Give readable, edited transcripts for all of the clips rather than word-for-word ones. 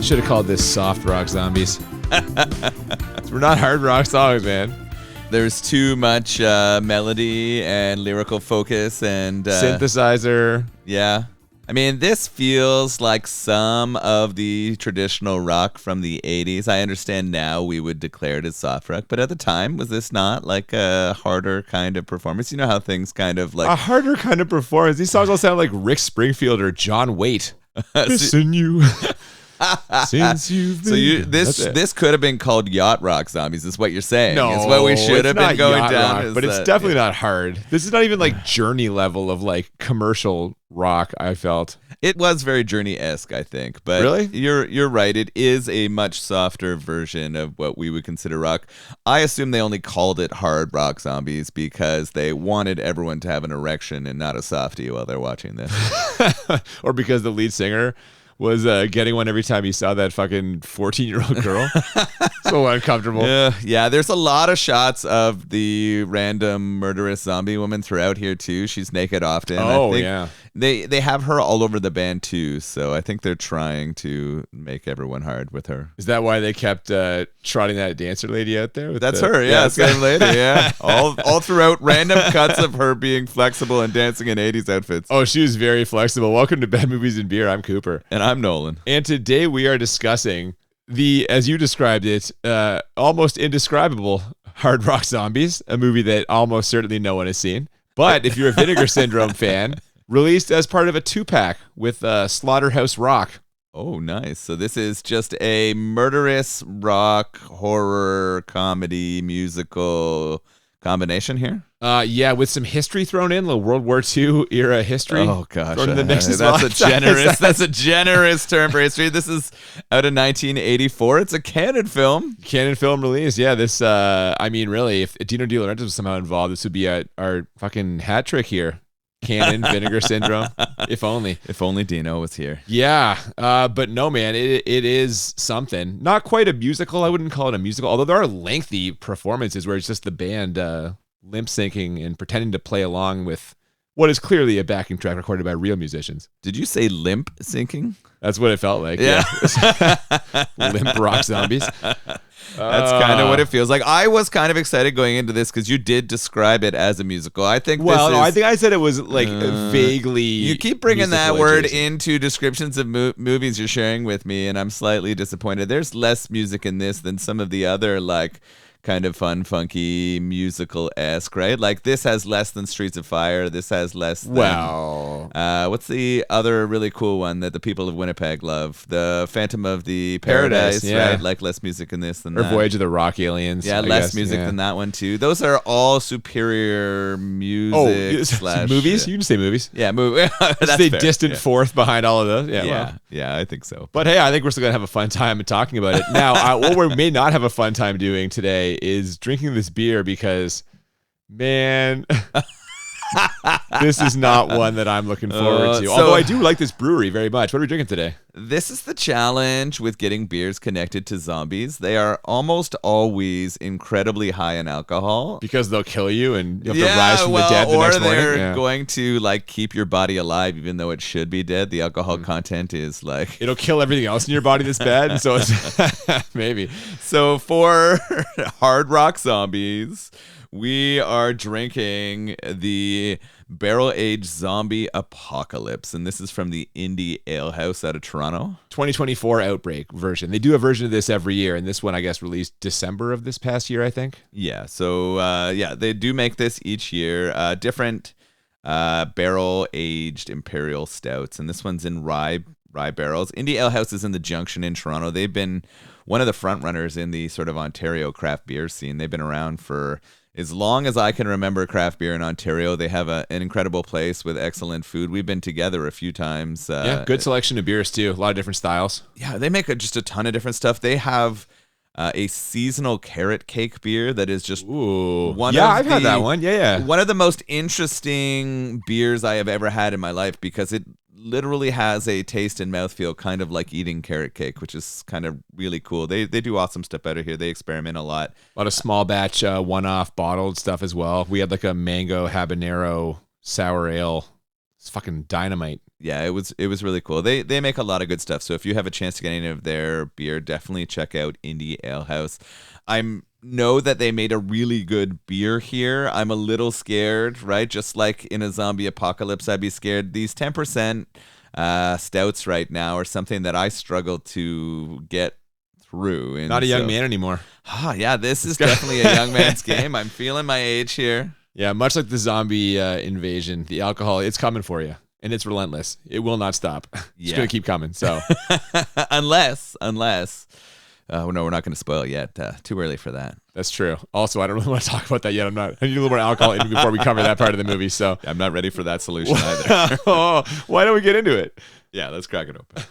Should have called this soft rock zombies. We're not hard rock songs, man. There's too much melody and lyrical focus and synthesizer. Yeah. I mean, this feels like some of the traditional rock from the 80s. I understand now we would declare it as soft rock, but at the time, was this not like a harder kind of performance? You know how things kind of like... A harder kind of performance. These songs all sound like Rick Springfield or John Waite. Missing you. Since you've been... So this could have been called yacht rock zombies, is what you're saying. No, it's what we should have been going down. Rock, but it's definitely not hard. This is not even like Journey level of like commercial rock, I felt. It was very Journey-esque, I think. But really? You're right. It is a much softer version of what we would consider rock. I assume they only called it hard rock zombies because they wanted everyone to have an erection and not a softie while they're watching this. Or because the lead singer was getting one every time he saw that fucking 14-year-old girl. So uncomfortable. Yeah, there's a lot of shots of the random murderous zombie woman throughout here, too. She's naked often. Oh, yeah. They have her all over the band, too. So I think they're trying to make everyone hard with her. Is that why they kept trotting that dancer lady out there? That's her, yeah. Same lady, yeah. All throughout, random cuts of her being flexible and dancing in 80s outfits. Oh, she was very flexible. Welcome to Bad Movies and Beer. I'm Cooper. And I'm Nolan. And today we are discussing as you described it, almost indescribable hard rock zombies, a movie that almost certainly no one has seen. But if you're a Vinegar Syndrome fan, released as part of a 2-pack with Slaughterhouse Rock. Oh, nice. So this is just a murderous rock, horror, comedy, musical combination here? Yeah, with some history thrown in, the World War II era history. Oh gosh, that's a generous term for history. This is out of 1984. It's a canon film. Canon film release. Yeah, this. I mean, really, if Dino De Laurentiis was somehow involved, this would be our fucking hat trick here. Canon, Vinegar Syndrome. If only. If only Dino was here. Yeah, but no, man, it is something. Not quite a musical. I wouldn't call it a musical, although there are lengthy performances where it's just the band limp syncing and pretending to play along with what is clearly a backing track recorded by real musicians. Did you say limp syncing? That's what it felt like. Yeah. Limp rock zombies. That's kind of what it feels like. I was kind of excited going into this because you did describe it as a musical. I think. I think I said it was like vaguely. You keep bringing that word into descriptions of movies you're sharing with me, and I'm slightly disappointed. There's less music in this than some of the other like kind of fun, funky, musical-esque, right? Like this has less than Streets of Fire. This has less than... Wow. What's the other really cool one that the people of Winnipeg love? The Phantom of the Paradise, yeah. Right? Like less music in this than or that. Voyage of the Rock Aliens. Yeah, less music than that one too. Those are all superior music movies? You can say movies. Yeah, movie. That's the distant fourth behind all of those. Yeah, I think so. But hey, I think we're still going to have a fun time talking about it. Now, what we may not have a fun time doing today is drinking this beer because, man, this is not one that I'm looking forward to. Although I do like this brewery very much. What are we drinking today? This is the challenge with getting beers connected to zombies. They are almost always incredibly high in alcohol. Because they'll kill you and you have to rise from the dead the next morning. Or they're going to like keep your body alive even though it should be dead. The alcohol content is like... It'll kill everything else in your body that's bad. And so it's... Maybe. So for hard rock zombies... We are drinking the barrel-aged zombie apocalypse, and this is from the Indie Ale House out of Toronto. 2024 Outbreak version. They do a version of this every year, and this one, I guess, released December of this past year, I think. Yeah, so, they do make this each year. Different barrel-aged imperial stouts, and this one's in rye barrels. Indie Ale House is in the Junction in Toronto. They've been one of the front runners in the sort of Ontario craft beer scene. They've been around for... as long as I can remember craft beer in Ontario. They have an incredible place with excellent food. We've been together a few times. Good selection of beers, too. A lot of different styles. Yeah, they make just a ton of different stuff. They have a seasonal carrot cake beer that is just I've had that one. Yeah. One of the most interesting beers I have ever had in my life because it literally has a taste and mouthfeel kind of like eating carrot cake, which is kind of really cool. They do awesome stuff out of here. They experiment a lot. A lot of small batch, one-off bottled stuff as well. We had like a mango habanero sour ale. It's fucking dynamite. Yeah, it was really cool. They make a lot of good stuff. So if you have a chance to get any of their beer, definitely check out Indie Ale House. I know that they made a really good beer here. I'm a little scared, right? Just like in a zombie apocalypse, I'd be scared. These 10% stouts right now are something that I struggle to get through. And Not a young man anymore. Yeah, this is definitely a young man's game. I'm feeling my age here. Yeah, much like the zombie invasion, the alcohol, it's coming for you. And it's relentless. It will not stop. It's going to keep coming. So, unless, no, we're not going to spoil it yet. Too early for that. That's true. Also, I don't really want to talk about that yet. I need a little more alcohol in me before we cover that part of the movie. So I'm not ready for that solution either. Oh, why don't we get into it? Yeah, let's crack it open.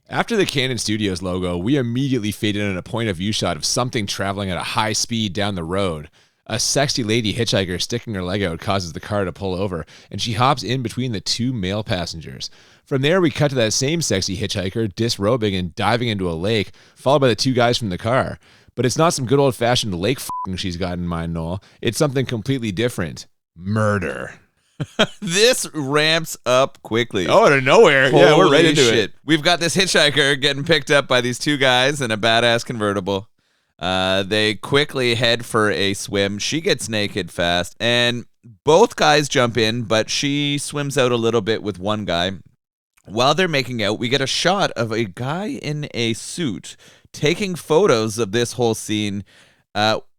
After the Canon Studios logo, we immediately fade in on a point of view shot of something traveling at a high speed down the road. A sexy lady hitchhiker sticking her leg out causes the car to pull over, and she hops in between the two male passengers. From there, we cut to that same sexy hitchhiker disrobing and diving into a lake, followed by the two guys from the car. But it's not some good old-fashioned lake f***ing she's got in mind, Noel. It's something completely different. Murder. This ramps up quickly. Oh, out of nowhere. Holy yeah, we're right into shit. it. We've got this hitchhiker getting picked up by these two guys in a badass convertible. They quickly head for a swim. She gets naked fast, and both guys jump in, but she swims out a little bit with one guy. While they're making out, we get a shot of a guy in a suit taking photos of this whole scene.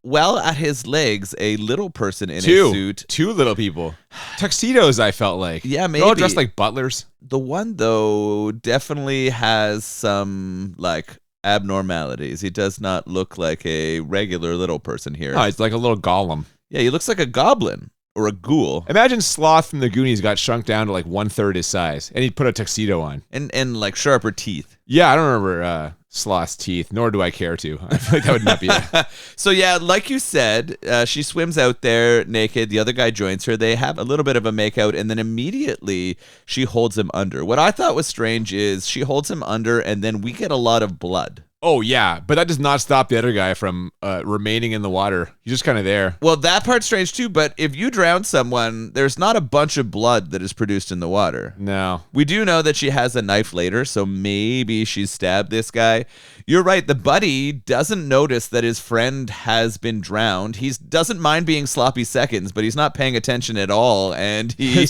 Well, at his legs, a little person in a suit. Two little people. Tuxedos, I felt like. Yeah, maybe. They're all dressed like butlers. The one, though, definitely has some, like, abnormalities. He does not look like a regular little person here. Oh, it's like a little golem. Yeah, he looks like a goblin or a ghoul. Imagine Sloth from the Goonies got shrunk down to like 1/3 his size, and he'd put a tuxedo on. And like, sharper teeth. Yeah, I don't remember Sloth's teeth, nor do I care to. I feel like that would not be it. So, yeah, like you said, she swims out there naked. The other guy joins her. They have a little bit of a makeout, and then immediately she holds him under. What I thought was strange is she holds him under, and then we get a lot of blood. Oh, yeah, but that does not stop the other guy from remaining in the water. He's just kind of there. Well, that part's strange, too, but if you drown someone, there's not a bunch of blood that is produced in the water. No. We do know that she has a knife later, so maybe she's stabbed this guy. You're right, the buddy doesn't notice that his friend has been drowned. He doesn't mind being sloppy seconds, but he's not paying attention at all, and he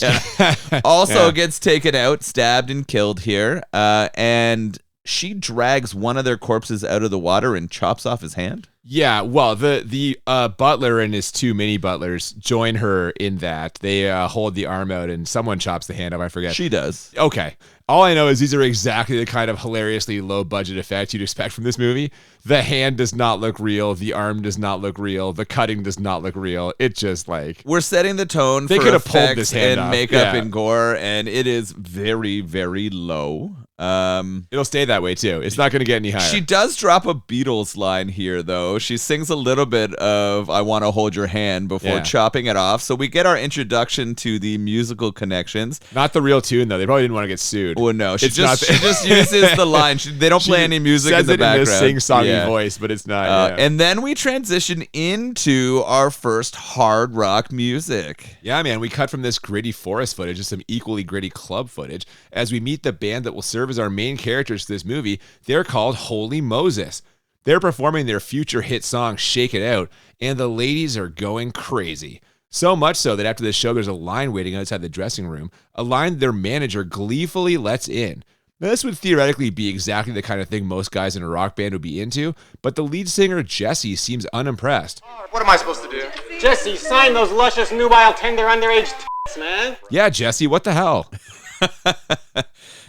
also gets taken out, stabbed, and killed here, and she drags one of their corpses out of the water and chops off his hand? Yeah, well, the butler and his two mini butlers join her in that. They hold the arm out and someone chops the hand off. I forget. She does. Okay. All I know is these are exactly the kind of hilariously low budget effect you'd expect from this movie. The hand does not look real. The arm does not look real. The cutting does not look real. It's just like... We're setting the tone they for could have pulled effects this hand and off. makeup Yeah. and gore, and it is very, very low. It'll stay that way, too. It's not going to get any higher. She does drop a Beatles line here, though. She sings a little bit of I Want to Hold Your Hand before chopping it off. So we get our introduction to the musical connections. Not the real tune, though. They probably didn't want to get sued. Well, no. She just uses the line. They don't play any music in the background. Says it in this sing-songy voice, but it's not. And then we transition into our first hard rock music. Yeah, man. We cut from this gritty forest footage to some equally gritty club footage as we meet the band that will serve as our main characters to this movie. They're called Holy Moses. They're performing their future hit song, Shake It Out, and the ladies are going crazy. So much so that after the show, there's a line waiting outside the dressing room, a line their manager gleefully lets in. Now, this would theoretically be exactly the kind of thing most guys in a rock band would be into, but the lead singer, Jesse, seems unimpressed. What am I supposed to do? Jesse, sign those luscious, nubile, tender, underage tits, man. Yeah, Jesse, what the hell?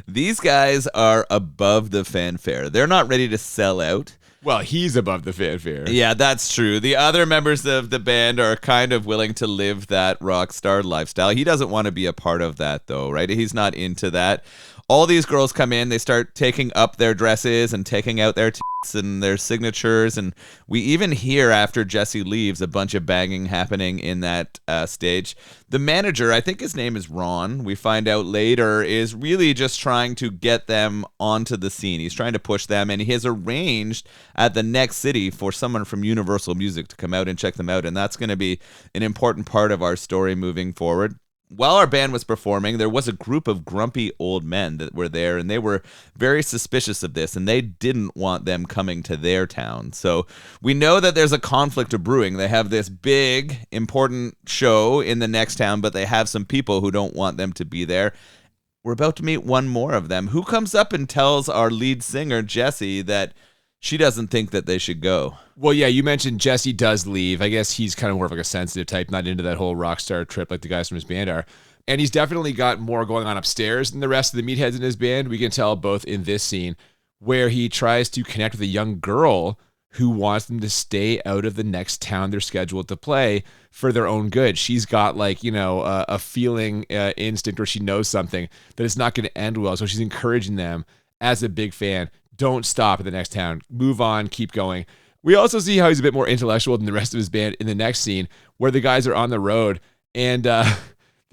These guys are above the fanfare. They're not ready to sell out. Well, he's above the fanfare. Yeah, that's true. The other members of the band are kind of willing to live that rock star lifestyle. He doesn't want to be a part of that, though, right? He's not into that. all these girls come in, they start taking up their dresses and taking out their tits and their signatures, and we even hear after Jesse leaves a bunch of banging happening in that stage. The manager, I think his name is Ron, we find out later, is really just trying to get them onto the scene. He's trying to push them, and he has arranged at the next city for someone from Universal Music to come out and check them out, and that's going to be an important part of our story moving forward. While our band was performing, there was a group of grumpy old men that were there, and they were very suspicious of this, and they didn't want them coming to their town. So we know that there's a conflict of brewing. They have this big, important show in the next town, but they have some people who don't want them to be there. We're about to meet one more of them, who comes up and tells our lead singer, Jesse, that she doesn't think that they should go. Well, yeah, you mentioned Jesse does leave. I guess he's kind of more of like a sensitive type, not into that whole rock star trip like the guys from his band are. And he's definitely got more going on upstairs than the rest of the meatheads in his band. We can tell both in this scene where he tries to connect with a young girl who wants them to stay out of the next town they're scheduled to play for their own good. She's got like, a feeling instinct, or she knows something that it's not going to end well. So she's encouraging them as a big fan. Don't stop at the next town. Move on. Keep going. We also see how he's a bit more intellectual than the rest of his band in the next scene where the guys are on the road and the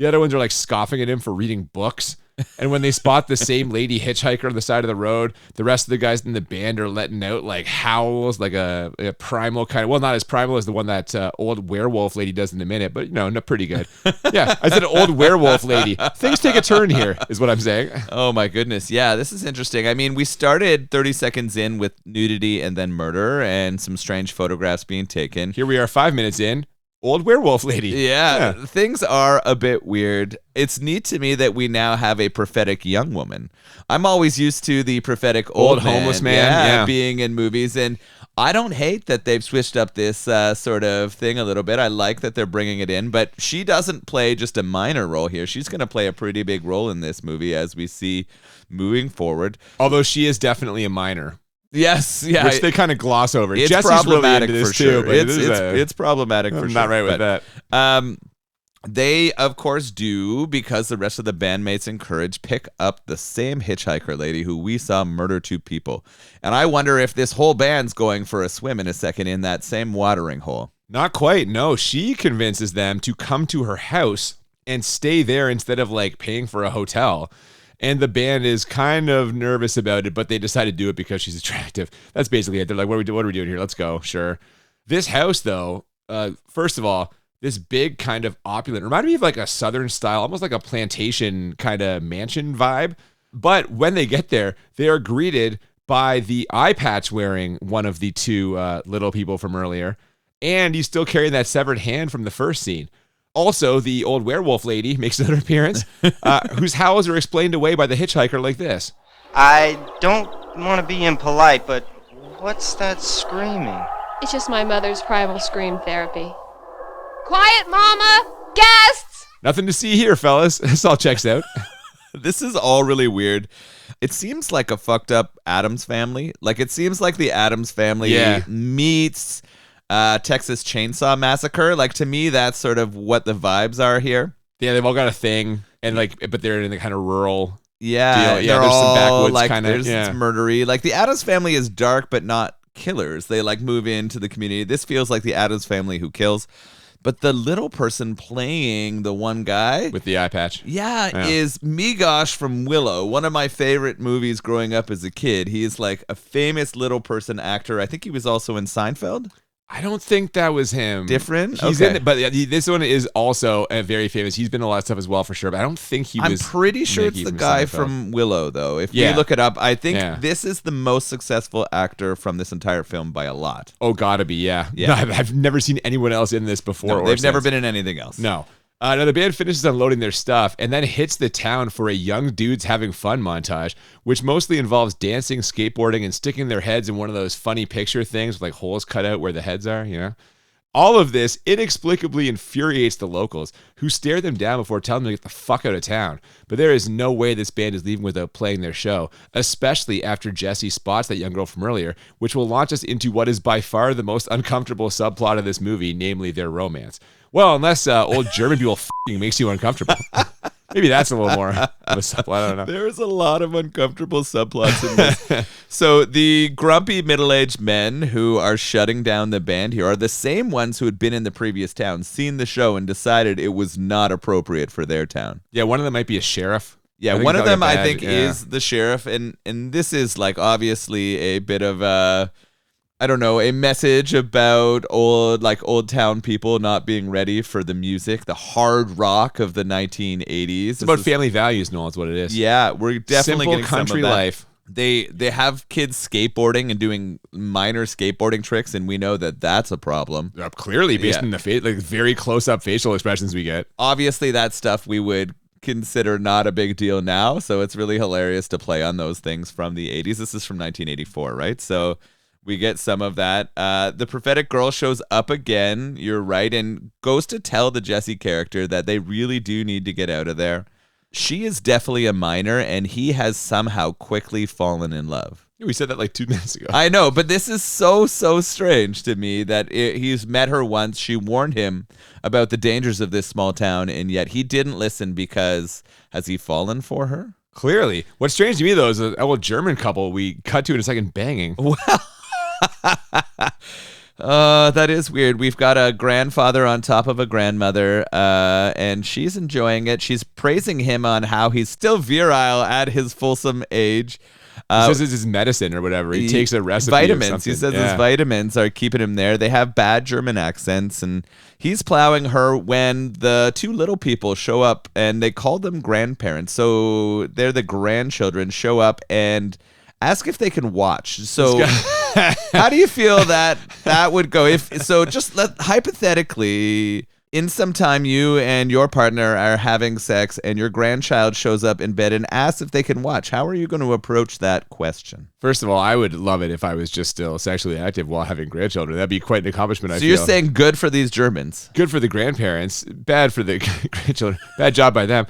other ones are like scoffing at him for reading books. And when they spot the same lady hitchhiker on the side of the road, the rest of the guys in the band are letting out like howls, like a primal kind of, well, not as primal as the one that old werewolf lady does in a minute, but no, pretty good. Yeah, I said an old werewolf lady. Things take a turn here, is what I'm saying. Oh my goodness. Yeah, this is interesting. I mean, we started 30 seconds in with nudity and then murder and some strange photographs being taken. Here we are 5 minutes in. Old werewolf lady. Yeah, things are a bit weird. It's neat to me that we now have a prophetic young woman. I'm always used to the prophetic old homeless man being in movies, and I don't hate that they've switched up this sort of thing a little bit. I like that they're bringing it in, but she doesn't play just a minor role here. She's going to play a pretty big role in this movie as we see moving forward. Although she is definitely a minor. Yes, yeah. Which they kind of gloss over. It's Jesse's problematic really into this for sure. too, but it's problematic for sure. I'm not right with that. They, of course, do, because the rest of the bandmates encourage, pick up the same hitchhiker lady who we saw murder 2 people. And I wonder if this whole band's going for a swim in a second in that same watering hole. Not quite. No, she convinces them to come to her house and stay there instead of like paying for a hotel. And the band is kind of nervous about it, but they decide to do it because she's attractive. That's basically it. They're like, what are we doing here? Let's go. Sure. This house, though, first of all, this big kind of opulent, reminded me of like a Southern style, almost like a plantation kind of mansion vibe. But when they get there, they are greeted by the eyepatch-wearing one of the 2 little people from earlier. And he's still carrying that severed hand from the first scene. Also, the old werewolf lady makes another appearance, whose howls are explained away by the hitchhiker like this. I don't want to be impolite, but what's that screaming? It's just my mother's primal scream therapy. Quiet, Mama! Guests! Nothing to see here, fellas. This all checks out. This is all really weird. It seems like a fucked up Addams Family. Like, it seems like the Addams Family meets Texas Chainsaw Massacre. Like, to me, that's sort of what the vibes are here. Yeah, they've all got a thing, and like, but they're in the kind of rural deal. Yeah, There's some backwoods like, kind of. It's murdery. Like, the Addams Family is dark, but not killers. They like move into the community. This feels like the Addams Family who kills. But the little person playing the one guy with the eye patch, is Migosh from Willow, one of my favorite movies growing up as a kid. He is like a famous little person actor. I think he was also in Seinfeld. I don't think that was him. Different? He's okay. in it, but this one is also very famous. He's been in a lot of stuff as well, for sure. But I don't think he was. I'm pretty sure Mickey it's the from guy Seinfeld. from Willow, though. If you look it up, I think this is the most successful actor from this entire film by a lot. Oh, gotta be, yeah. Yeah. No, I've never seen anyone else in this before. No, or they've never since. been in anything else. No. Now, the band finishes unloading their stuff and then hits the town for a young dudes having fun montage, which mostly involves dancing, skateboarding, and sticking their heads in one of those funny picture things with like holes cut out where the heads are, you know? All of this inexplicably infuriates the locals, who stare them down before telling them to get the fuck out of town. But there is no way this band is leaving without playing their show, especially after Jesse spots that young girl from earlier, which will launch us into what is by far the most uncomfortable subplot of this movie, namely their romance. Well, unless old German people f***ing makes you uncomfortable. Maybe that's a little more of a subplot. I don't know. There's a lot of uncomfortable subplots in this. So the grumpy middle-aged men who are shutting down the band here are the same ones who had been in the previous town, seen the show, and decided it was not appropriate for their town. Yeah, one of them might be a sheriff. Yeah, one of them I think is the sheriff, and this is like obviously a bit of a, I don't know, a message about old town people not being ready for the music, the hard rock of the 1980s. It's about family values, Noel, is what it is. Yeah, we're definitely Simple getting some country of that. life. They have kids skateboarding and doing minor skateboarding tricks, and we know that that's a problem. Clearly, based on the very close-up facial expressions we get. Obviously, that stuff we would consider not a big deal now, so it's really hilarious to play on those things from the 80s. This is from 1984, right? So we get some of that. The prophetic girl shows up again, you're right, and goes to tell the Jesse character that they really do need to get out of there. She is definitely a minor, and he has somehow quickly fallen in love. We said that like 2 minutes ago. I know, but this is so strange to me that he's met her once. She warned him about the dangers of this small town, and yet he didn't listen because has he fallen for her? Clearly. What's strange to me, though, is an old German couple we cut to in a second banging. That is weird. We've got a grandfather on top of a grandmother, and she's enjoying it. She's praising him on how he's still virile at his fulsome age. He says it's his medicine or whatever. He takes a recipe. Vitamins. He says his vitamins are keeping him there. They have bad German accents, and he's plowing her when the two little people show up, and they call them grandparents. So they're the grandchildren show up and ask if they can watch. So how do you feel that would go? Hypothetically, in some time you and your partner are having sex and your grandchild shows up in bed and asks if they can watch. How are you going to approach that question? First of all, I would love it if I was just still sexually active while having grandchildren. That'd be quite an accomplishment, I feel. So you're saying good for these Germans. Good for the grandparents, bad for the grandchildren. Bad job by them.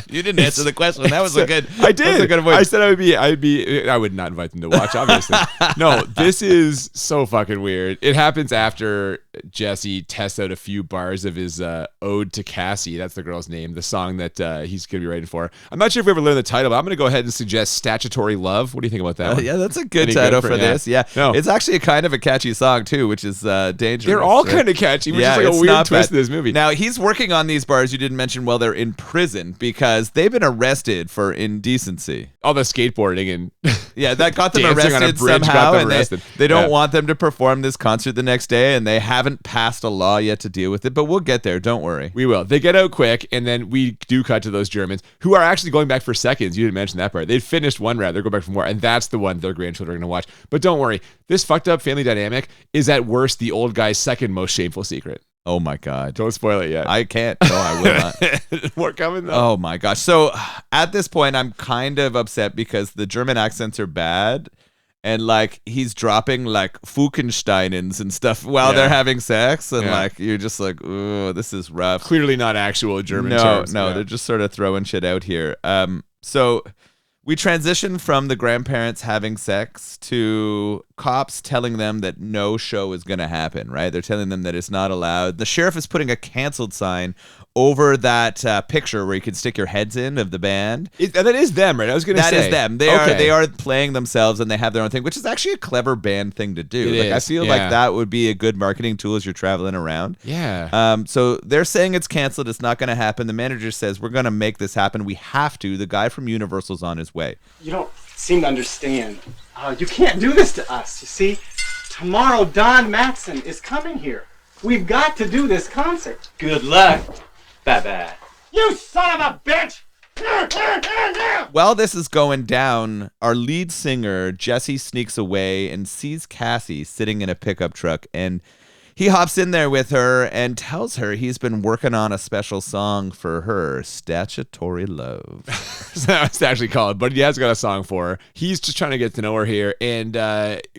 You didn't answer the question. That was a good. I did. That was a good avoid. I said I would not invite them to watch, obviously. No, this is so fucking weird. It happens after Jesse tests out a few bars of his Ode to Cassie. That's the girl's name, the song that he's going to be writing for. I'm not sure if we ever learned the title, but I'm going to go ahead and suggest Statutory Love. What do you think about that one? Yeah, that's a good title for this. Yeah. No. It's actually kind of a catchy song, too, which is dangerous. They're all kind of catchy, which is like a weird twist of this movie. Now, he's working on these bars you didn't mention while they're in prison because they've been arrested for indecency. All the skateboarding and yeah, that got them dancing on a arrested bridge somehow, got them and arrested. they don't want them to perform this concert the next day, and they haven't passed a law yet to deal with it, but we'll get there. Don't worry. We will. They get out quick, and then we do cut to those Germans who are actually going back for seconds. You didn't mention that part. They'd finished one round. They're going back for more, and that's the one their grandchildren are going to watch. But don't worry. This fucked up family dynamic is at worst the old guy's second most shameful secret. Oh, my God. Don't spoil it yet. I can't. No, I will not. More coming, though. Oh, my gosh. So at this point, I'm kind of upset because the German accents are bad. And, like, he's dropping, like, Fukensteinens and stuff while they're having sex. And, like, you're just like, ooh, this is rough. Clearly not actual German terms. No, they're just sort of throwing shit out here. So we transition from the grandparents having sex to cops telling them that no show is going to happen, right? They're telling them that it's not allowed. The sheriff is putting a canceled sign over that picture where you can stick your heads in of the band. That is them, right? I was going to say. That is them. They are playing themselves and they have their own thing, which is actually a clever band thing to do. I feel like that would be a good marketing tool as you're traveling around. Yeah. So they're saying it's canceled. It's not going to happen. The manager says, we're going to make this happen. We have to. The guy from Universal's on his way. You don't seem to understand. You can't do this to us, you see? Tomorrow, Don Matson is coming here. We've got to do this concert. Good luck. Bye-bye. You son of a bitch! While this is going down, our lead singer, Jesse, sneaks away and sees Cassie sitting in a pickup truck, and he hops in there with her and tells her he's been working on a special song for her, Statutory Love. That's actually called, but he has got a song for her. He's just trying to get to know her here, and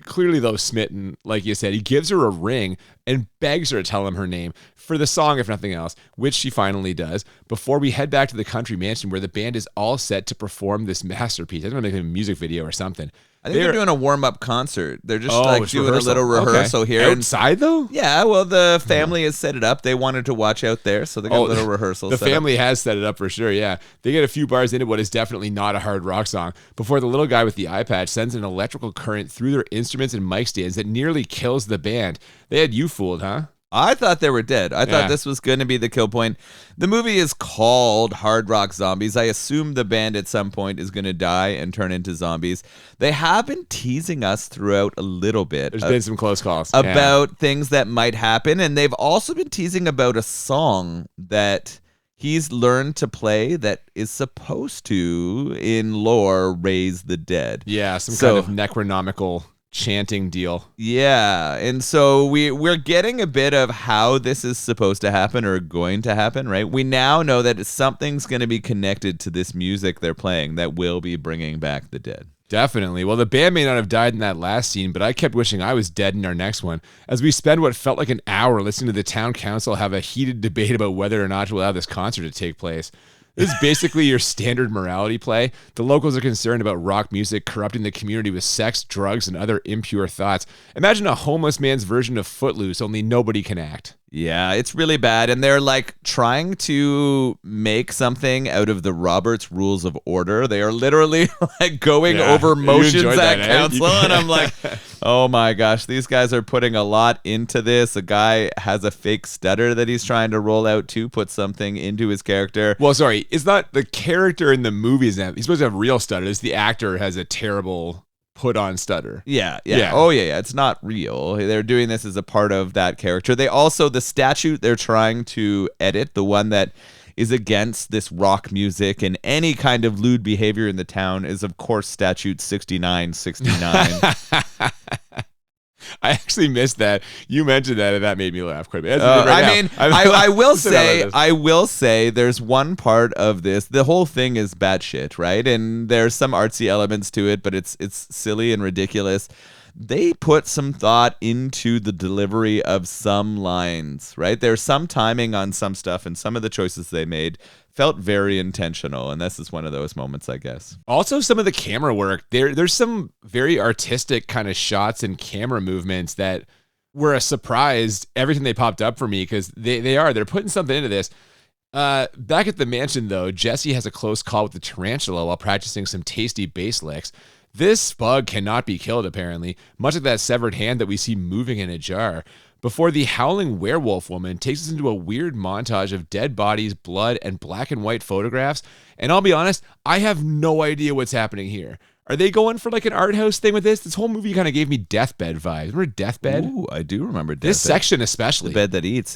clearly, though, smitten, like you said, he gives her a ring and begs her to tell him her name for the song, if nothing else, which she finally does, before we head back to the country mansion where the band is all set to perform this masterpiece. I don't know, make a music video or something. I think they're doing a warm-up concert. They're just doing rehearsal. a little rehearsal here. Outside, though? Yeah, well, the family has set it up. They wanted to watch out there, so they got a little rehearsal. The family has set it up for sure, yeah. They get a few bars into what is definitely not a hard rock song before the little guy with the eye patch sends an electrical current through their instruments and mic stands that nearly kills the band. They had you fooled, huh? I thought they were dead. I thought this was going to be the kill point. The movie is called Hard Rock Zombies. I assume the band at some point is going to die and turn into zombies. They have been teasing us throughout a little bit. There's been some close calls. About things that might happen. And they've also been teasing about a song that he's learned to play that is supposed to, in lore, raise the dead. Yeah, some kind of necronomical chanting deal. Yeah, and so we're getting a bit of how this is supposed to happen or going to happen, right? We now know that something's going to be connected to this music they're playing that will be bringing back the dead. Definitely. Well, the band may not have died in that last scene, but I kept wishing I was dead in our next one, as we spend what felt like an hour listening to the town council have a heated debate about whether or not to allow this concert to take place. This is basically your standard morality play. The locals are concerned about rock music corrupting the community with sex, drugs, and other impure thoughts. Imagine a homeless man's version of Footloose, only nobody can act. Yeah, it's really bad. And they're like trying to make something out of the Robert's Rules of Order. They are literally like going over motions at council. And I'm like, oh my gosh, these guys are putting a lot into this. A guy has a fake stutter that he's trying to roll out to put something into his character. Well, sorry, it's not the character in the movies. He's supposed to have real stutters. The actor has a terrible put on stutter. Yeah. Oh yeah. It's not real. They're doing this as a part of that character. They also, the statute they're trying to edit, the one that is against this rock music and any kind of lewd behavior in the town, is of course statute 6969. I actually missed that. You mentioned that, and that made me laugh quite a bit. I will say there's one part of this. The whole thing is batshit, right? And there's some artsy elements to it, but it's silly and ridiculous. They put some thought into the delivery of some lines, right? There's some timing on some stuff, and some of the choices they made felt very intentional, and this is one of those moments, I guess. Also, some of the camera work. There's some very artistic kind of shots and camera movements that were a surprise. Everything they popped up for me, because they're putting something into this. Back at the mansion, though, Jesse has a close call with the tarantula while practicing some tasty bass licks. This bug cannot be killed, apparently, much like that severed hand that we see moving in a jar, before the howling werewolf woman takes us into a weird montage of dead bodies, blood, and black and white photographs. And I'll be honest, I have no idea what's happening here. Are they going for like an art house thing with this? This whole movie kind of gave me Deathbed vibes. Remember Deathbed? Ooh, I do remember Deathbed. This section especially. The bed that eats.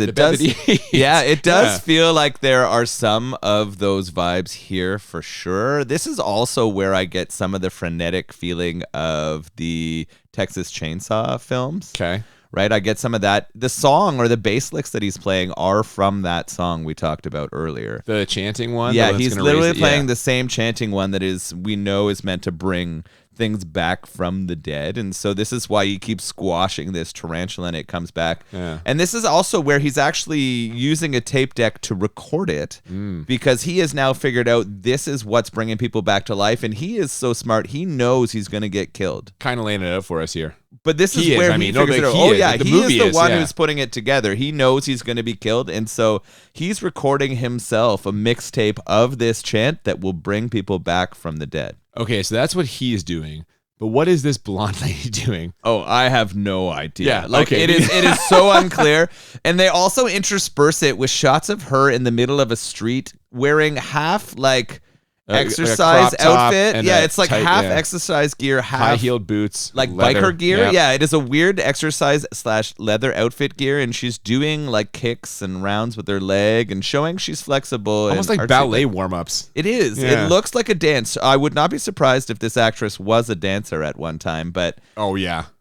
Yeah, it does feel like there are some of those vibes here for sure. This is also where I get some of the frenetic feeling of the Texas Chainsaw films. Okay. Right, I get some of that. The song or the bass licks that he's playing are from that song we talked about earlier. The chanting one? Yeah, he's literally playing the same chanting one that we know is meant to bring things back from the dead. And so this is why he keeps squashing this tarantula and it comes back. Yeah. And this is also where he's actually using a tape deck to record it because he has now figured out this is what's bringing people back to life. And he is so smart. He knows he's going to get killed. Kind of laying it out for us here. But this is where he figures it out. Oh, yeah, he is the one who's putting it together. He knows he's going to be killed, and so he's recording himself a mixtape of this chant that will bring people back from the dead. Okay, so that's what he's doing. But what is this blonde lady doing? Oh, I have no idea. Yeah, like it is so unclear. And they also intersperse it with shots of her in the middle of a street wearing half like exercise outfit. Yeah, it's like half exercise gear, half high-heeled boots, like leather. Biker gear. Yeah, it is a weird exercise / leather outfit gear, and she's doing like kicks and rounds with her leg and showing she's flexible. Almost like ballet warm-ups. It is. Yeah. It looks like a dance. I would not be surprised if this actress was a dancer at one time, but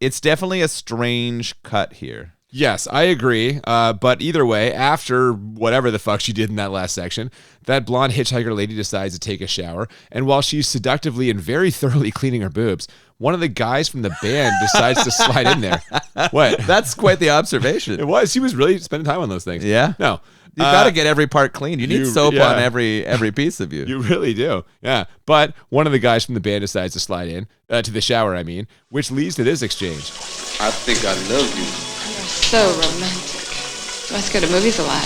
it's definitely a strange cut here. Yes, I agree. But either way, after whatever the fuck she did in that last section, that blonde hitchhiker lady decides to take a shower. And while she's seductively and very thoroughly cleaning her boobs, one of the guys from the band decides to slide in there. What? That's quite the observation. It was. He was really spending time on those things. Yeah. No. You got to get every part clean. You need soap on every piece of you. You really do. Yeah. But one of the guys from the band decides to slide in, to the shower, I mean, which leads to this exchange. I think I love you. You're so romantic. You must go to movies a lot.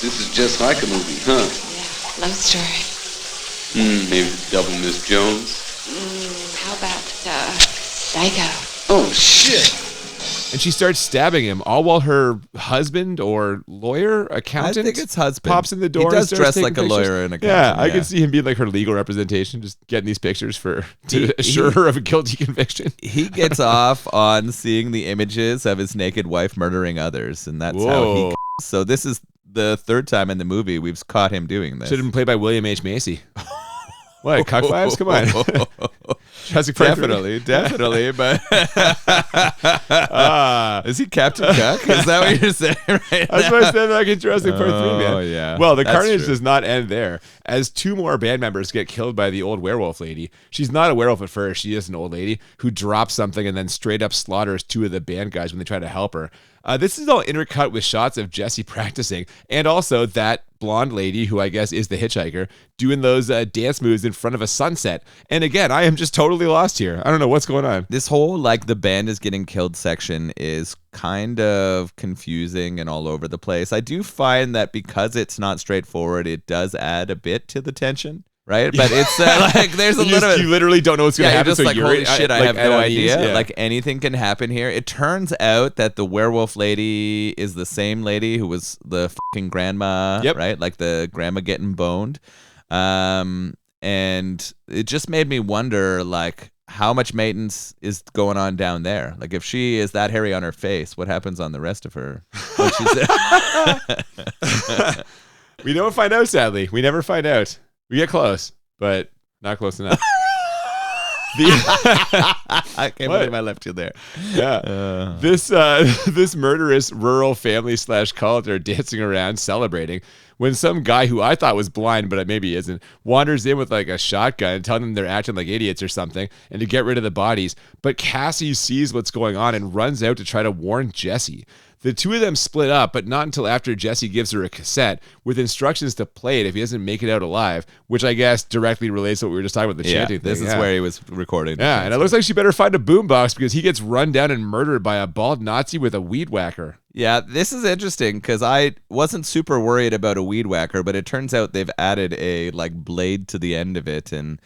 This is just like a movie, huh? Yeah, love story. Maybe Double Miss Jones. How about Psycho? Oh, shit. And she starts stabbing him, all while her husband or lawyer, accountant, I think it's husband, pops in the door. He does and starts dress like taking a pictures. lawyer and Yeah, accountant. I can see him being like her legal representation, just getting these pictures to assure her of a guilty conviction. He gets off on seeing the images of his naked wife murdering others, and that's how he. So this is the third time in the movie we've caught him doing this. Should have been played by William H. Macy. What, cuck vibes? Come on. Jurassic Park 3. Definitely, but is he Captain Cuck? Is that what you're saying right That's what I said back in Jurassic Park 3, man. Oh, yeah. Well, the That's carnage true. does not end there, as 2 more band members get killed by the old werewolf lady. She's not a werewolf at first. She is an old lady who drops something and then straight up slaughters 2 of the band guys when they try to help her. This is all intercut with shots of Jesse practicing, and also that blonde lady, who I guess is the hitchhiker, doing those dance moves in front of a sunset. And again, I am just totally lost here. I don't know what's going on. This whole like the band is getting killed section is kind of confusing and all over the place. I do find that because it's not straightforward, it does add a bit to the tension. Right, but it's like there's a little. You literally don't know what's going to happen. You're just like, holy shit, I have no idea. Yeah. Like anything can happen here. It turns out that the werewolf lady is the same lady who was the fucking grandma. Yep. Right, like the grandma getting boned. And it just made me wonder, like, how much maintenance is going on down there? Like, if she is that hairy on her face, what happens on the rest of her? When she's there? We don't find out, sadly. We never find out. We get close, but not close enough. I can't believe I left you there. Yeah. This murderous rural family / cult are dancing around celebrating when some guy who I thought was blind, but maybe isn't, wanders in with like a shotgun telling them they're acting like idiots or something and to get rid of the bodies. But Cassie sees what's going on and runs out to try to warn Jesse. The 2 of them split up, but not until after Jesse gives her a cassette with instructions to play it if he doesn't make it out alive, which I guess directly relates to what we were just talking about, the chanting thing. This is where he was recording. Yeah, and it looks like she better find a boombox because he gets run down and murdered by a bald Nazi with a weed whacker. Yeah, this is interesting because I wasn't super worried about a weed whacker, but it turns out they've added a like blade to the end of it, and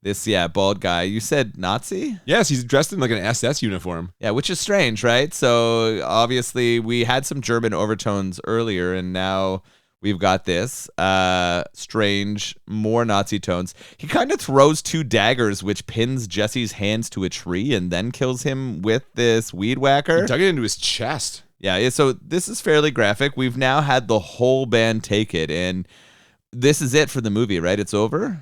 this, bald guy. You said Nazi? Yes, he's dressed in like an SS uniform. Yeah, which is strange, right? So obviously we had some German overtones earlier, and now we've got this strange, more Nazi tones. He kind of throws 2 daggers, which pins Jesse's hands to a tree and then kills him with this weed whacker. He dug it into his chest. Yeah, so this is fairly graphic. We've now had the whole band take it, and this is it for the movie, right? It's over?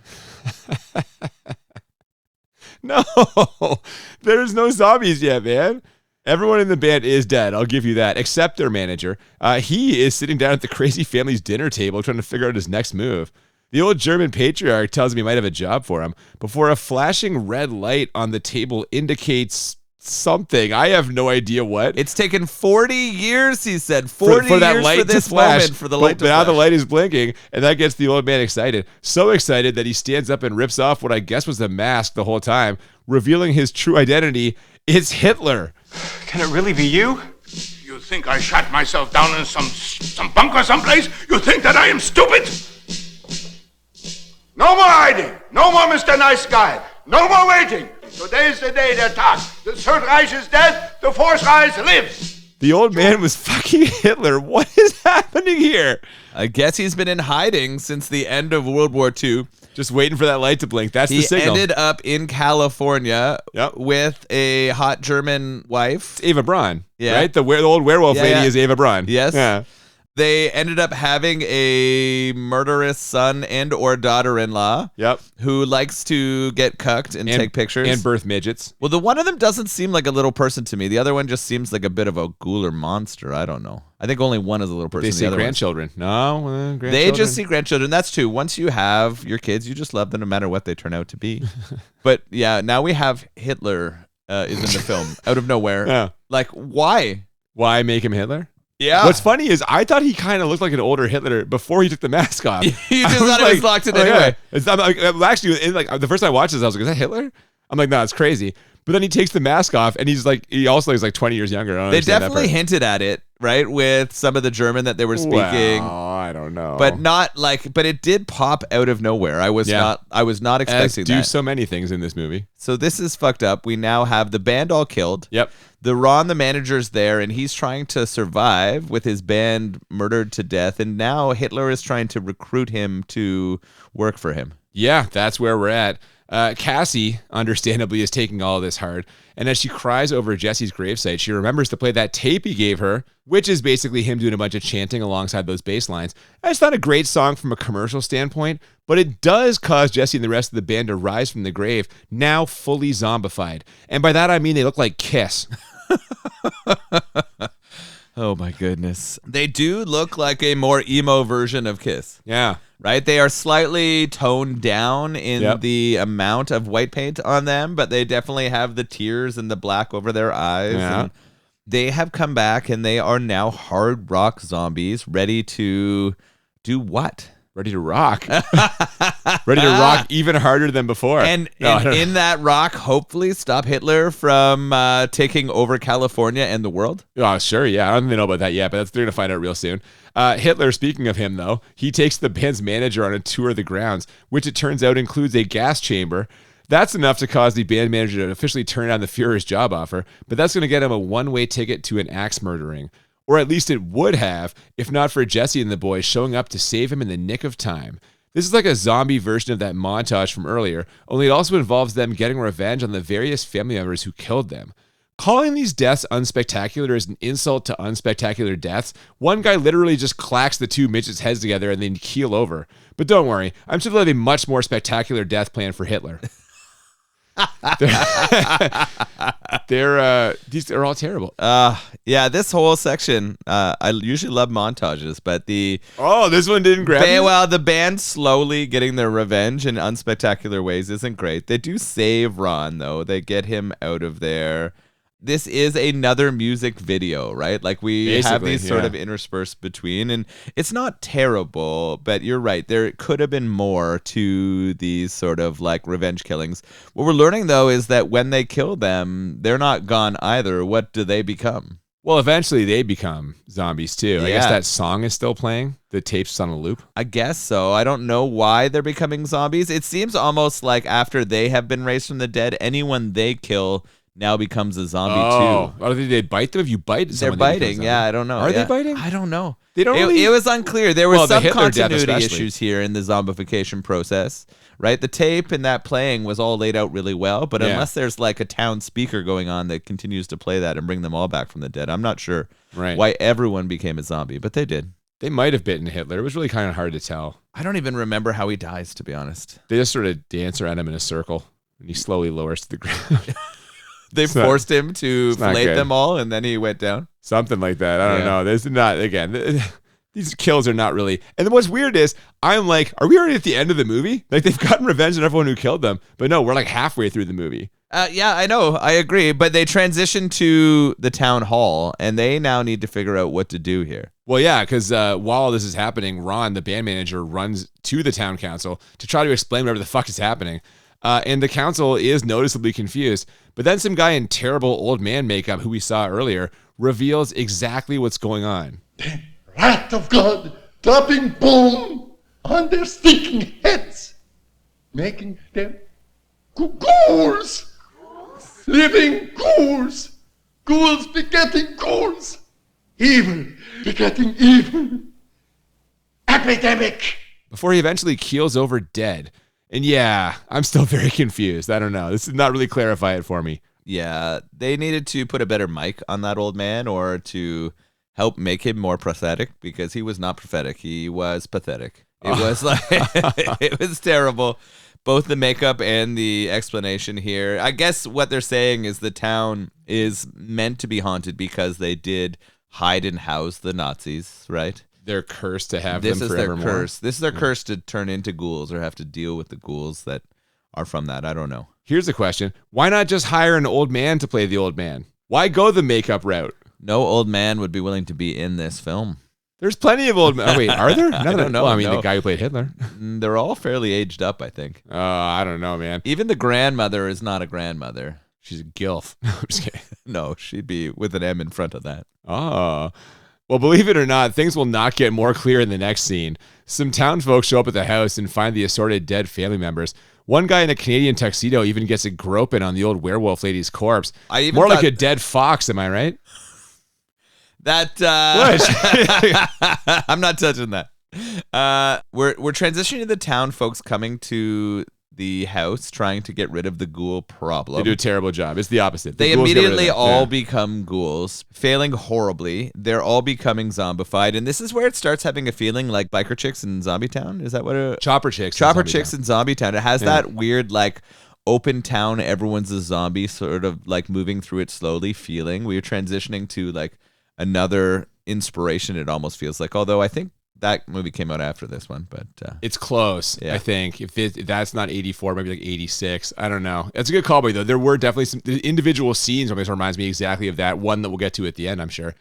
No, there's no zombies yet, man. Everyone in the band is dead, I'll give you that, except their manager. He is sitting down at the crazy family's dinner table trying to figure out his next move. The old German patriarch tells him he might have a job for him before a flashing red light on the table indicates something. I have no idea what. It's taken 40 years, he said. 40 for that years light for this to flash, moment, for the light to but now flash. the light is blinking, and that gets the old man excited. So excited that he stands up and rips off what I guess was a mask the whole time, revealing his true identity. It's Hitler. Can it really be you? You think I shot myself down in some bunker someplace? You think that I am stupid? No more hiding. No more Mr. Nice Guy. No more waiting. Today's the day, der Tag. The Third Reich is dead. The Fourth Reich lives. The old man was fucking Hitler. What is happening here? I guess he's been in hiding since the end of World War II. Just waiting for that light to blink. That's He the signal. ended up in California Yep. with a hot German wife. It's Ava Braun, Yeah. right? The old werewolf Yeah, lady yeah. is Ava Braun. Yes. Yeah. They ended up having a murderous son and or daughter-in-law Yep. who likes to get cucked and take pictures. And birth midgets. Well, the one of them doesn't seem like a little person to me. The other one just seems like a bit of a ghoul or monster. I don't know. I think only one is a little person. They The see other one's- grandchildren. No, grandchildren. They just see grandchildren. That's true. Once you have your kids, you just love them no matter what they turn out to be. But yeah, now we have Hitler is in the film out of nowhere. Yeah. Like, why? Why make him Hitler? Yeah. What's funny is I thought he kind of looked like an older Hitler before he took the mask off. You just thought it was locked in anyway. Yeah. I'm like, actually, the first time I watched this, I was like, is that Hitler? I'm like, no, it's crazy. But then he takes the mask off, and he also is like 20 years younger. I don't They understand definitely that part. hinted at it, right? With some of the German that they were speaking. Well, I don't know. But not like, but it did pop out of nowhere. I was not expecting As do that. so many things in this movie. So this is fucked up. We now have the band all killed. Yep. The manager's there, and he's trying to survive with his band murdered to death. And now Hitler is trying to recruit him to work for him. Yeah, that's where we're at. Cassie, understandably, is taking all of this hard. And as she cries over Jesse's gravesite, she remembers to play that tape he gave her, which is basically him doing a bunch of chanting alongside those bass lines. And it's not a great song from a commercial standpoint, but it does cause Jesse and the rest of the band to rise from the grave, now fully zombified. And by that, I mean they look like Kiss. Oh my goodness. They do look like a more emo version of Kiss. Yeah. Right? They are slightly toned down in the amount of white paint on them, but they definitely have the tears and the black over their eyes. Yeah. And they have come back, and they are now hard rock zombies ready to do what? Ready to rock. Ready to rock even harder than before. And in that rock, hopefully stop Hitler from taking over California and the world. Oh, sure, yeah. I don't even know about that yet, but they're going to find out real soon. Hitler, speaking of him, though, he takes the band's manager on a tour of the grounds, which it turns out includes a gas chamber. That's enough to cause the band manager to officially turn down the Fuhrer's job offer, but that's going to get him a one-way ticket to an axe murdering. Or at least it would have, if not for Jesse and the boys showing up to save him in the nick of time. This is like a zombie version of that montage from earlier, only it also involves them getting revenge on the various family members who killed them. Calling these deaths unspectacular is an insult to unspectacular deaths. One guy literally just clacks the two midgets' heads together and then keel over. But don't worry, I'm sure there'll be a much more spectacular death plan for Hitler. These are all terrible. Yeah, this whole section, I usually love montages, but this one didn't grab me. Well, the band slowly getting their revenge in unspectacular ways isn't great. They do save Ron, though. They get him out of there. This is another music video, right? Like we have these sort of interspersed between, and it's not terrible, but you're right. There could have been more to these sort of like revenge killings. What we're learning, though, is that when they kill them, they're not gone either. What do they become? Well, eventually they become zombies too. I guess Yeah. that song is still playing. The tape's on a loop. I guess so. I don't know why they're becoming zombies. It seems almost like after they have been raised from the dead, anyone they kill now becomes a zombie too. Oh, did they bite them? If you bite They're someone, they become biting. zombie. Yeah, I don't know. Are Yeah. they biting? I don't know. They don't It, really- it was unclear. There were Well, the some Hitler death continuity especially. issues here in the zombification process, right? The tape and that playing was all laid out really well, but Yeah. unless there's like a town speaker going on that continues to play that and bring them all back from the dead, I'm not sure why everyone became a zombie, but they did. They might have bitten Hitler. It was really kind of hard to tell. I don't even remember how he dies, to be honest. They just sort of dance around him in a circle, and he slowly lowers to the ground. They forced him to not fillet good. them all, and then he went down. Something like that. I don't Yeah. know. This is not, again, these kills are not really. And then what's weird is, I'm like, are we already at the end of the movie? Like, they've gotten revenge on everyone who killed them. But no, we're like halfway through the movie. Yeah, I know. I agree. But they transitioned to the town hall, and they now need to figure out what to do here. Well, yeah, because while this is happening, Ron, the band manager, runs to the town council to try to explain whatever the fuck is happening. And the council is noticeably confused. But then some guy in terrible old man makeup, who we saw earlier, reveals exactly what's going on. Wrath of God dropping boom on their stinking heads, making them ghouls, living ghouls, ghouls begetting ghouls, evil begetting evil, epidemic. Before he eventually keels over dead. And yeah, I'm still very confused. I don't know. This did not really clarify it for me. Yeah, they needed to put a better mic on that old man or to help make him more prophetic, because he was not prophetic. He was pathetic. It was like, it was terrible. Both the makeup and the explanation here. I guess what they're saying is the town is meant to be haunted because they did hide and house the Nazis, right? They're cursed to have This them is their forevermore. curse. This is their curse to turn into ghouls or have to deal with the ghouls that are from that. I don't know. Here's the question. Why not just hire an old man to play the old man? Why go the makeup route? No old man would be willing to be in this film. There's plenty of old men. Oh, wait, are there? I don't know. Well, I mean, no. the guy who played Hitler. They're all fairly aged up, I think. I don't know, man. Even the grandmother is not a grandmother. She's a gilf. I'm just kidding. No, she'd be with an M in front of that. Oh. Well, believe it or not, things will not get more clear in the next scene. Some town folks show up at the house and find the assorted dead family members. One guy in a Canadian tuxedo even gets a groping on the old werewolf lady's corpse. More like a dead fox, am I right? That What? I'm not touching that. We're transitioning to the town folks coming to the house, trying to get rid of the ghoul problem. They do a terrible job. It's the opposite. They ghouls get rid of immediately them. all Yeah. become ghouls, failing horribly. They're all becoming zombified, and this is where it starts having a feeling like Biker Chicks in Zombie Town. Is that what it? Chopper Chicks. Chopper Chicks in Zombie Town. It has Yeah. that weird like open town, everyone's a zombie, sort of like moving through it slowly feeling. We are transitioning to like another inspiration, it almost feels like, although I think that movie came out after this one, but It's close, Yeah. I think. If that's not 84, maybe like 86. I don't know. That's a good callback, though. There were definitely some the individual scenes. Always reminds me exactly of that one that we'll get to at the end, I'm sure.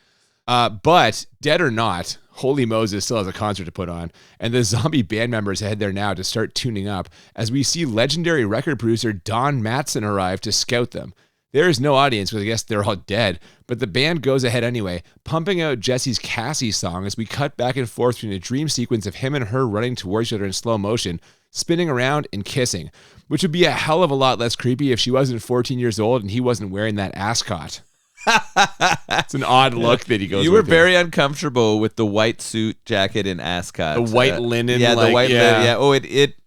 But dead or not, Holy Moses still has a concert to put on, and the zombie band members head there now to start tuning up as we see legendary record producer Don Mattson arrive to scout them. There is no audience because I guess they're all dead, but the band goes ahead anyway, pumping out Jesse's Cassie song as we cut back and forth between a dream sequence of him and her running towards each other in slow motion, spinning around and kissing, which would be a hell of a lot less creepy if she wasn't 14 years old and he wasn't wearing that ascot. It's an odd look that he goes you were with here. very uncomfortable with the white suit jacket and ascot. The white linen, Yeah, like, the white yeah. linen. Yeah. Oh,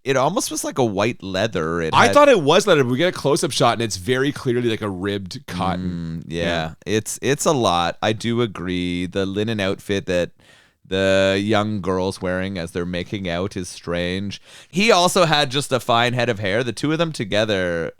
it almost was like a white leather. I thought it was leather, but we get a close-up shot and it's very clearly like a ribbed cotton. Yeah, it's a lot. I do agree. The linen outfit that the young girl's wearing as they're making out is strange. He also had just a fine head of hair. The two of them together,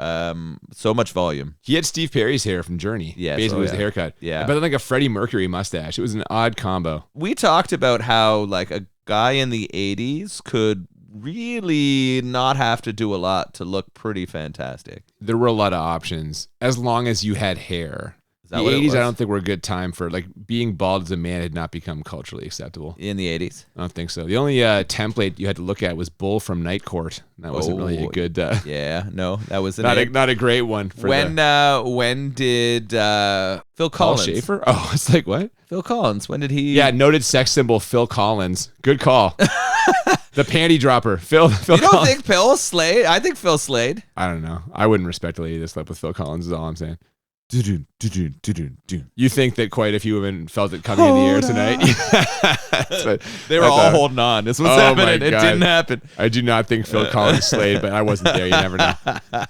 so much volume. He had Steve Perry's hair from Journey. Yes, Basically, oh, was the yeah. haircut. Yeah. But then like a Freddie Mercury mustache. It was an odd combo. We talked about how like a guy in the 80s could really not have to do a lot to look pretty fantastic. There were a lot of options as long as you had hair. Is that The what it 80s, I was? don't think were a good time for like being bald as a man had not become culturally acceptable. In the 80s. I don't think so. The only template you had to look at was Bull from Night Court. That wasn't really a good. Yeah, no, that was not a great one. For when did Phil Paul Collins? Schaefer? Oh, it's like what? Phil Collins. When did he? Yeah, noted sex symbol Phil Collins. Good call. The panty dropper, Phil. You don't Collins. think Phil slayed? I think Phil slayed. I don't know. I wouldn't respect a lady that slept with Phil Collins. Is all I'm saying. You think that quite a few women felt it coming in the air tonight? They were all holding on. This was happening. It didn't happen. I do not think Phil Collins slayed, but I wasn't there. You never know.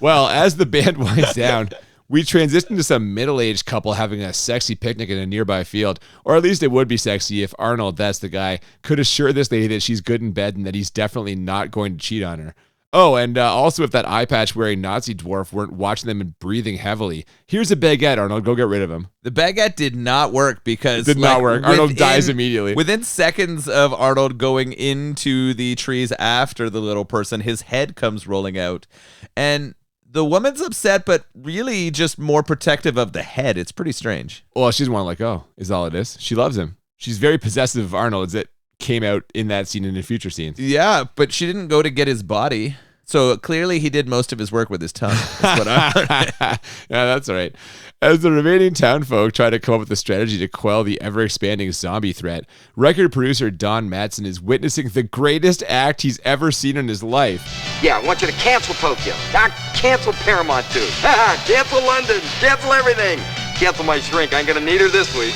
Well, as the band winds down, we transition to some middle-aged couple having a sexy picnic in a nearby field, or at least it would be sexy if Arnold, that's the guy, could assure this lady that she's good in bed and that he's definitely not going to cheat on her. Oh, and also if that eyepatch-wearing Nazi dwarf weren't watching them and breathing heavily. Here's a baguette, Arnold. Go get rid of him. The baguette did not work because It did not work. Arnold dies immediately. Within seconds of Arnold going into the trees after the little person, his head comes rolling out. And the woman's upset, but really just more protective of the head. It's pretty strange. Well, she doesn't want to let go, is all it is. She loves him. She's very possessive of Arnold, as it came out in that scene and in future scenes. Yeah, but she didn't go to get his body. So clearly he did most of his work with his tongue. That's what I Yeah, that's all right. As the remaining townfolk try to come up with a strategy to quell the ever-expanding zombie threat, record producer Don Mattson is witnessing the greatest act he's ever seen in his life. Yeah, I want you to cancel Tokyo. Cancel Paramount too. Cancel London. Cancel everything. Cancel my shrink. I ain't gonna need her this week.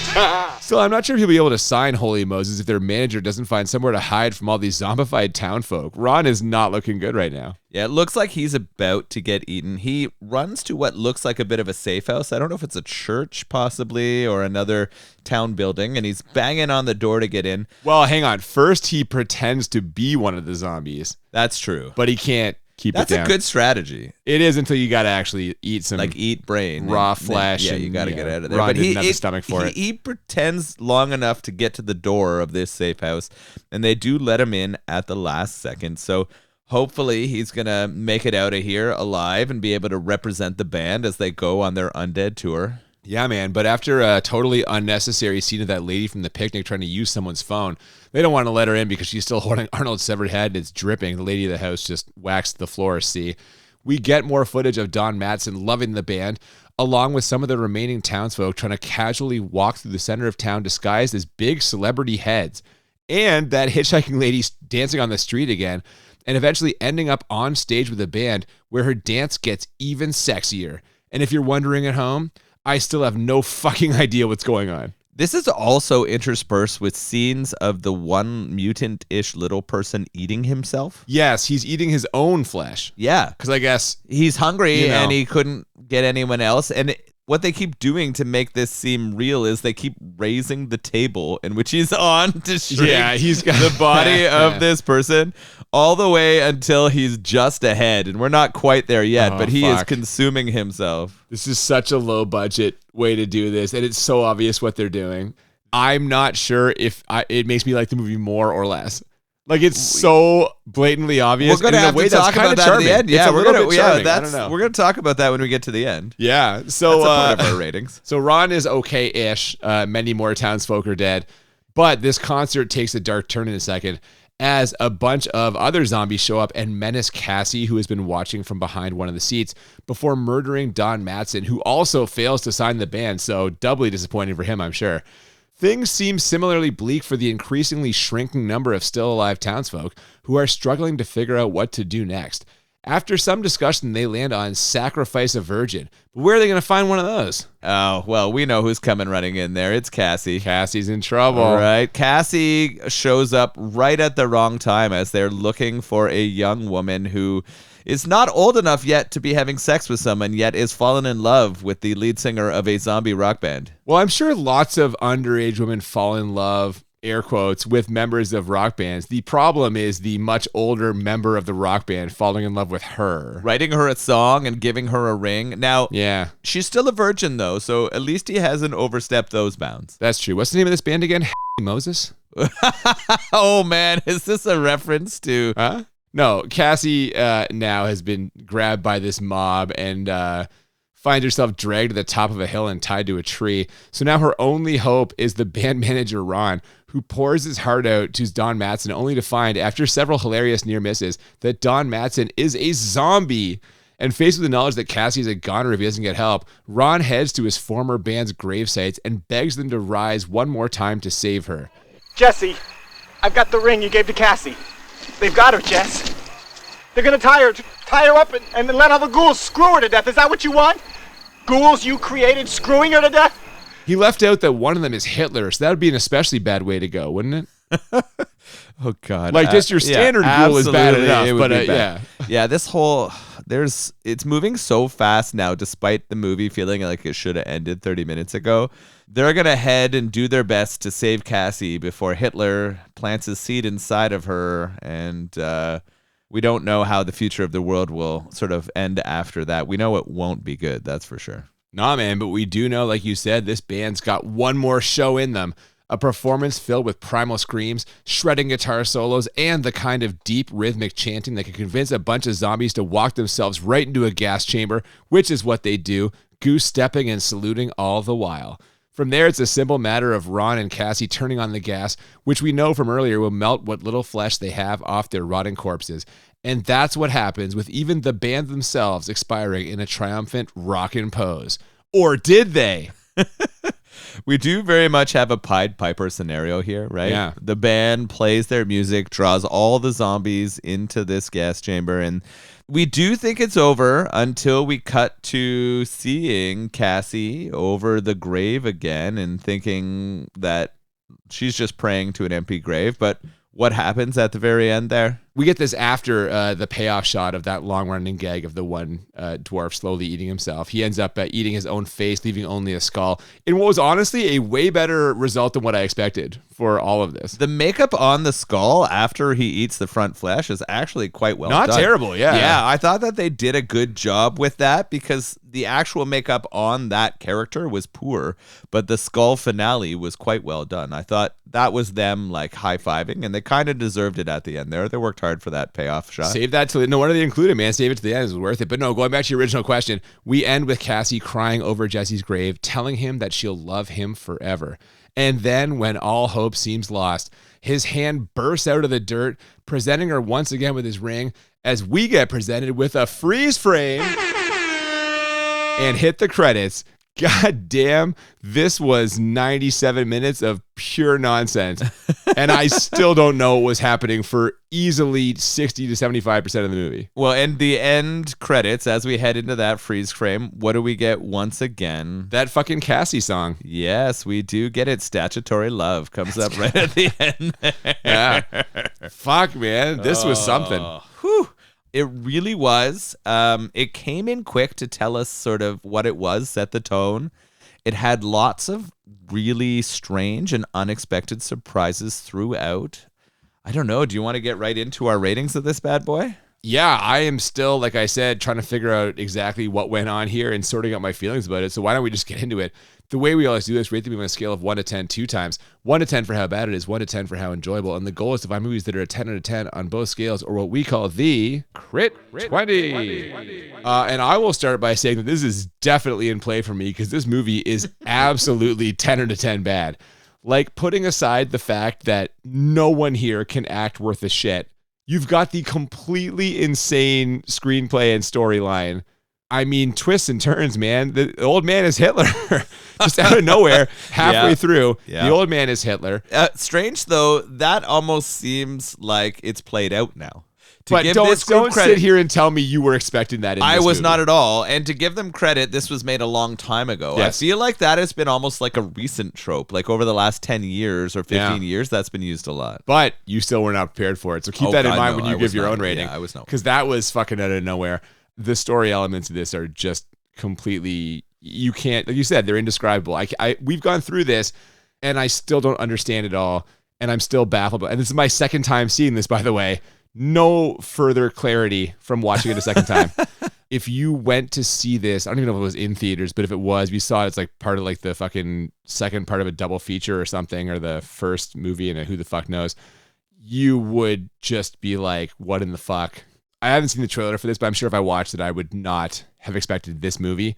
Still, I'm not sure if he'll be able to sign Holy Moses if their manager doesn't find somewhere to hide from all these zombified townfolk. Ron is not looking good right now. Yeah, it looks like he's about to get eaten. He runs to what looks like a bit of a safe house. I don't know if it's a church, possibly, or another town building, and he's banging on the door to get in. Well, hang on. First, he pretends to be one of the zombies, That's true. but he can't keep That's it down. a good strategy. It is until you got to actually eat some Like eat brain. raw And- flesh. Yeah, and, you got to get out of there. Ron But didn't have the stomach for it. He pretends long enough to get to the door of this safe house, and they do let him in at the last second. So hopefully he's going to make it out of here alive and be able to represent the band as they go on their undead tour. Yeah, man. But after a totally unnecessary scene of that lady from the picnic trying to use someone's phone, they don't want to let her in because she's still holding Arnold's severed head and it's dripping. The lady of the house just waxed the floor. See, we get more footage of Don Mattson loving the band, along with some of the remaining townsfolk trying to casually walk through the center of town disguised as big celebrity heads. And that hitchhiking lady dancing on the street again, and eventually ending up on stage with the band where her dance gets even sexier. And if you're wondering at home, I still have no fucking idea what's going on. This is also interspersed with scenes of the one mutant-ish little person eating himself. Yes, he's eating his own flesh. Yeah. Because I guess he's hungry, you know, and he couldn't get anyone else. And what they keep doing to make this seem real is they keep raising the table in which he's on to shrink he's got the body of this person all the way until he's just a head. And we're not quite there yet, but he is consuming himself. This is such a low budget way to do this, and it's so obvious what they're doing. I'm not sure if it makes me like the movie more or less. Like, it's so blatantly obvious. We're gonna have to talk about that at the end. Yeah, we're gonna talk about that when we get to the end. Yeah, so that's a part of our ratings. So Ron is okay-ish. Many more townsfolk are dead, but this concert takes a dark turn in a second as a bunch of other zombies show up and menace Cassie, who has been watching from behind one of the seats, before murdering Don Mattson, who also fails to sign the band. So doubly disappointing for him, I'm sure. Things seem similarly bleak for the increasingly shrinking number of still alive townsfolk who are struggling to figure out what to do next. After some discussion, they land on sacrifice a virgin. But where are they going to find one of those? Oh, well, we know who's coming running in there. It's Cassie. Cassie's in trouble. All right. Cassie shows up right at the wrong time as they're looking for a young woman who is not old enough yet to be having sex with someone, yet is fallen in love with the lead singer of a zombie rock band. Well, I'm sure lots of underage women fall in love, air quotes, with members of rock bands. The problem is the much older member of the rock band falling in love with her. Writing her a song and giving her a ring. Now, yeah, she's still a virgin, though, so at least he hasn't overstepped those bounds. That's true. What's the name of this band again? Moses? Oh, man. Is this a reference to... Huh? No, Cassie now has been grabbed by this mob and finds herself dragged to the top of a hill and tied to a tree. So now her only hope is the band manager, Ron, who pours his heart out to Don Mattson, only to find, after several hilarious near misses, that Don Mattson is a zombie. And faced with the knowledge that Cassie is a goner if he doesn't get help, Ron heads to his former band's gravesites and begs them to rise one more time to save her. Jesse, I've got the ring you gave to Cassie. They've got her, Jess. They're gonna tie her up and then let all the ghouls screw her to death. Is that what you want? Ghouls you created screwing her to death? He left out that one of them is Hitler, so that would be an especially bad way to go, wouldn't it? Oh, God. Like, just your standard ghoul is bad enough, but yeah. Yeah, this whole... It's moving so fast now, despite the movie feeling like it should have ended 30 minutes ago. They're going to head and do their best to save Cassie before Hitler plants his seed inside of her, and we don't know how the future of the world will sort of end after that. We know it won't be good, that's for sure. Nah, man, but we do know, like you said, this band's got one more show in them. A performance filled with primal screams, shredding guitar solos, and the kind of deep rhythmic chanting that could convince a bunch of zombies to walk themselves right into a gas chamber, which is what they do, goose-stepping and saluting all the while. From there, it's a simple matter of Ron and Cassie turning on the gas, which we know from earlier will melt what little flesh they have off their rotting corpses. And that's what happens with even the band themselves expiring in a triumphant rockin' pose. Or did they? We do very much have a Pied Piper scenario here, right? Yeah. The band plays their music, draws all the zombies into this gas chamber, and we do think it's over until we cut to seeing Cassie over the grave again and thinking that she's just praying to an empty grave. But what happens at the very end there? We get this after the payoff shot of that long-running gag of the one dwarf slowly eating himself. He ends up eating his own face, leaving only a skull. In what was honestly a way better result than what I expected for all of this. The makeup on the skull after he eats the front flesh is actually quite well done. Not terrible, yeah. Yeah, I thought that they did a good job with that because the actual makeup on that character was poor, but the skull finale was quite well done. I thought that was them like high-fiving, and they kind of deserved it at the end there. They worked hard for that payoff shot. Save that till no wonder they included, man. Save it to the end. It was worth it. But no, going back to your original question, we end with Cassie crying over Jesse's grave, telling him that she'll love him forever. And then when all hope seems lost, his hand bursts out of the dirt, presenting her once again with his ring, as we get presented with a freeze frame and hit the credits. God damn, this was 97 minutes of pure nonsense. And I still don't know what was happening for easily 60 to 75% of the movie. Well, and the end credits, as we head into that freeze frame, what do we get once again? That fucking Cassie song. Yes, we do get it. Statutory Love comes up right at the end. Yeah. Fuck, man. This was something. Whew. It really was. It came in quick to tell us sort of what it was, set the tone. It had lots of really strange and unexpected surprises throughout. I don't know. Do you want to get right into our ratings of this bad boy? Yeah, I am still, like I said, trying to figure out exactly what went on here and sorting out my feelings about it. So why don't we just get into it? The way we always do this, rate the movie on a scale of 1 to 10 two times. 1 to 10 for how bad it is, 1 to 10 for how enjoyable. And the goal is to find movies that are a 10 out of 10 on both scales, or what we call the Crit 20. And I will start by saying that this is definitely in play for me because this movie is absolutely 10 out of 10 bad. Like, putting aside the fact that no one here can act worth a shit, you've got the completely insane screenplay and storyline. I mean, twists and turns, man. The old man is Hitler. Just out of nowhere, halfway through, the old man is Hitler. Strange, though, that almost seems like it's played out now. But don't sit here and tell me you were expecting that in this I was movie. not at all. And to give them credit, this was made a long time ago. Yes. I feel like that has been almost like a recent trope. Like over the last 10 years or 15 years, that's been used a lot. But you still were not prepared for it. So keep that in mind when you give your own rating. Yeah, I was not. Because that was fucking out of nowhere. The story elements of this are just completely, you can't, like you said, they're indescribable. We've gone through this and I still don't understand it all. And I'm still baffled. And this is my second time seeing this, by the way. No further clarity from watching it a second time. If you went to see this, I don't even know if it was in theaters, but if it was, we saw it's like part of like the fucking second part of a double feature or something, or the first movie and who the fuck knows, you would just be like, what in the fuck? I haven't seen the trailer for this, but I'm sure if I watched it, I would not have expected this movie.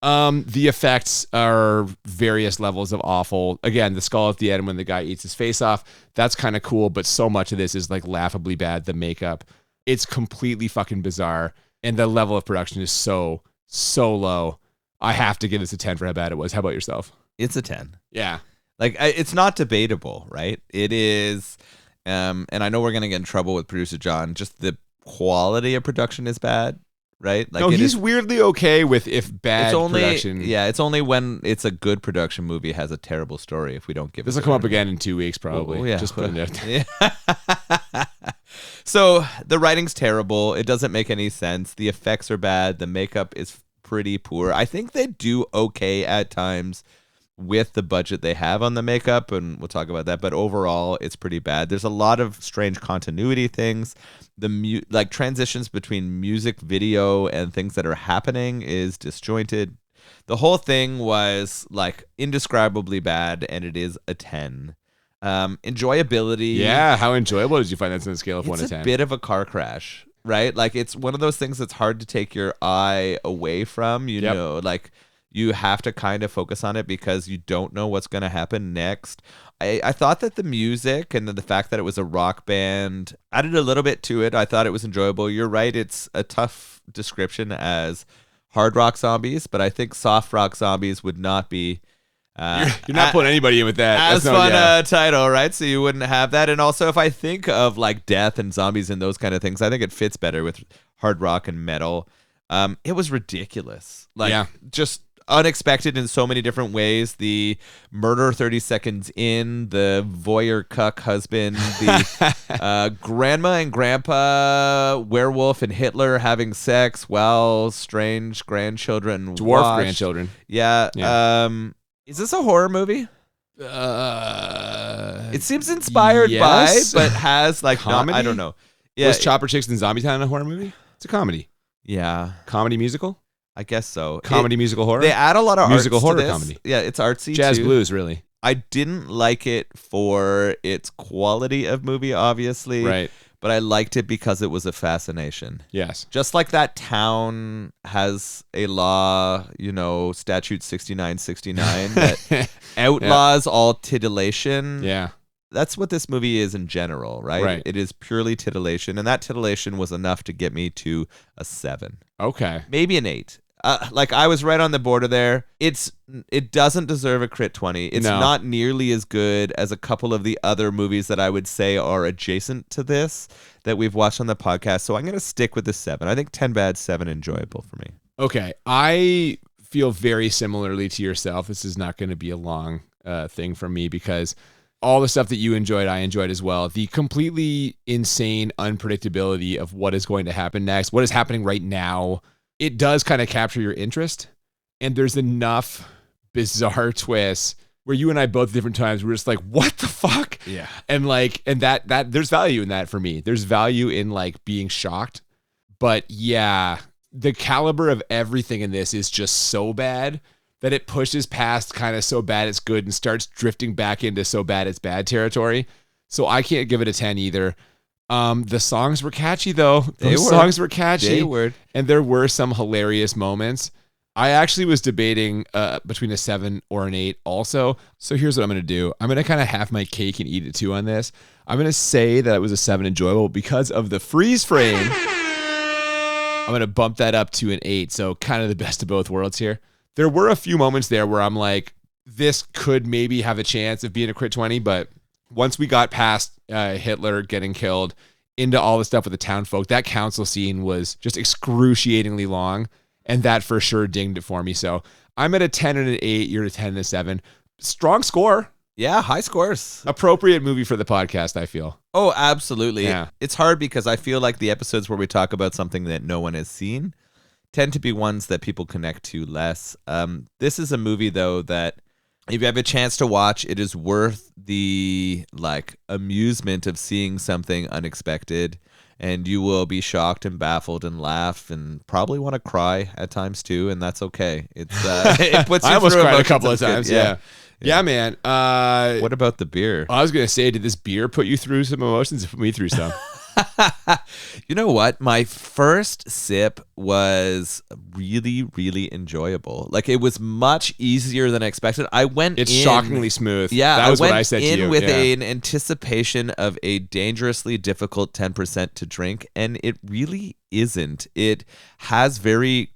The effects are various levels of awful. Again, the skull at the end when the guy eats his face off, that's kind of cool, but so much of this is like laughably bad. The makeup, it's completely fucking bizarre. And the level of production is so low. I have to give this a 10 for how bad it was. How about yourself? It's a 10. Yeah. Like, it's not debatable, right? It is, and I know we're going to get in trouble with producer John, just the quality of production is bad. Right? Like no, he's weirdly okay with if bad production. Yeah, it's only when it's a good production movie has a terrible story if we don't give it. This will come up again in 2 weeks, probably. Oh, yeah. Just putting it out there. So the writing's terrible. It doesn't make any sense. The effects are bad. The makeup is pretty poor. I think they do okay at times with the budget they have on the makeup, and we'll talk about that, but overall it's pretty bad. There's a lot of strange continuity things. The like transitions between music video and things that are happening is disjointed. The whole thing was like indescribably bad, and it is a 10. Enjoyability, yeah, how enjoyable did you find that on a scale of 1 to 10? It's a bit of a car crash, right? Like, it's one of those things that's hard to take your eye away from, you know, like you have to kind of focus on it because you don't know what's going to happen next. I thought that the music and the fact that it was a rock band added a little bit to it. I thought it was enjoyable. You're right. It's a tough description as hard rock zombies, but I think soft rock zombies would not be you're not putting anybody in with that. As fun a title, right? So you wouldn't have that. And also, if I think of like death and zombies and those kind of things, I think it fits better with hard rock and metal. It was ridiculous. Like, just unexpected in so many different ways. The murder 30 seconds in, the voyeur cuck husband, the grandma and grandpa, werewolf and Hitler having sex while strange grandchildren dwarf grandchildren. Yeah. Is this a horror movie? It seems inspired by, but has like comedy. I don't know. Yeah, was Chopper Chicks in Zombie Town a horror movie? It's a comedy. Yeah, comedy musical. I guess so. Comedy musical horror. They add a lot of musical arts horror to this. comedy. Yeah, it's artsy. Jazz too. blues, really. I didn't like it for its quality of movie, obviously. Right. but I liked it because it was a fascination. Yes. Just like that town has a law, statute 6969 that outlaws all titillation. Yeah. That's what this movie is in general, right? Right. It is purely titillation, and that titillation was enough to get me to a 7. Okay. Maybe an 8. I was right on the border there. It doesn't deserve a crit 20. It's not nearly as good as a couple of the other movies that I would say are adjacent to this that we've watched on the podcast. So I'm going to stick with the 7. I think 10 bad, 7 enjoyable for me. Okay. I feel very similarly to yourself. This is not going to be a long thing for me because all the stuff that you enjoyed, I enjoyed as well. The completely insane unpredictability of what is going to happen next, what is happening right now, it does kind of capture your interest. And there's enough bizarre twists where you and I both at different times were just like, what the fuck? Yeah. And that there's value in that for me. There's value in like being shocked. But yeah, the caliber of everything in this is just so bad that it pushes past kind of so bad it's good and starts drifting back into so bad it's bad territory. So I can't give it a 10 either. The songs were catchy though. Songs were catchy. They were. And there were some hilarious moments. I actually was debating between a 7 or an 8 also. So here's what I'm going to do. I'm going to kind of have my cake and eat it too on this. I'm going to say that it was a 7 enjoyable because of the freeze frame. I'm going to bump that up to an 8. So kind of the best of both worlds here. There were a few moments there where I'm like, this could maybe have a chance of being a crit 20, but once we got past Hitler getting killed into all the stuff with the town folk, that council scene was just excruciatingly long, and that for sure dinged it for me. So I'm at a 10 and an 8, you're at a 10 and a 7. Strong score. Yeah, high scores. Appropriate movie for the podcast, I feel. Oh, absolutely. Yeah. It's hard because I feel like the episodes where we talk about something that no one has seen tend to be ones that people connect to less. This is a movie, though, that if you have a chance to watch, it is worth the amusement of seeing something unexpected, and you will be shocked and baffled and laugh and probably want to cry at times too, and that's okay. It's it puts you I almost through cried a emotions. couple of times. Yeah, man. What about the beer? I was gonna say, did this beer put you through some emotions? It put me through some. You know what? My first sip was really, really enjoyable. It was much easier than I expected. It's shockingly smooth. Yeah, that was what I said to you. With an anticipation of a dangerously difficult 10% to drink, and it really isn't. It has very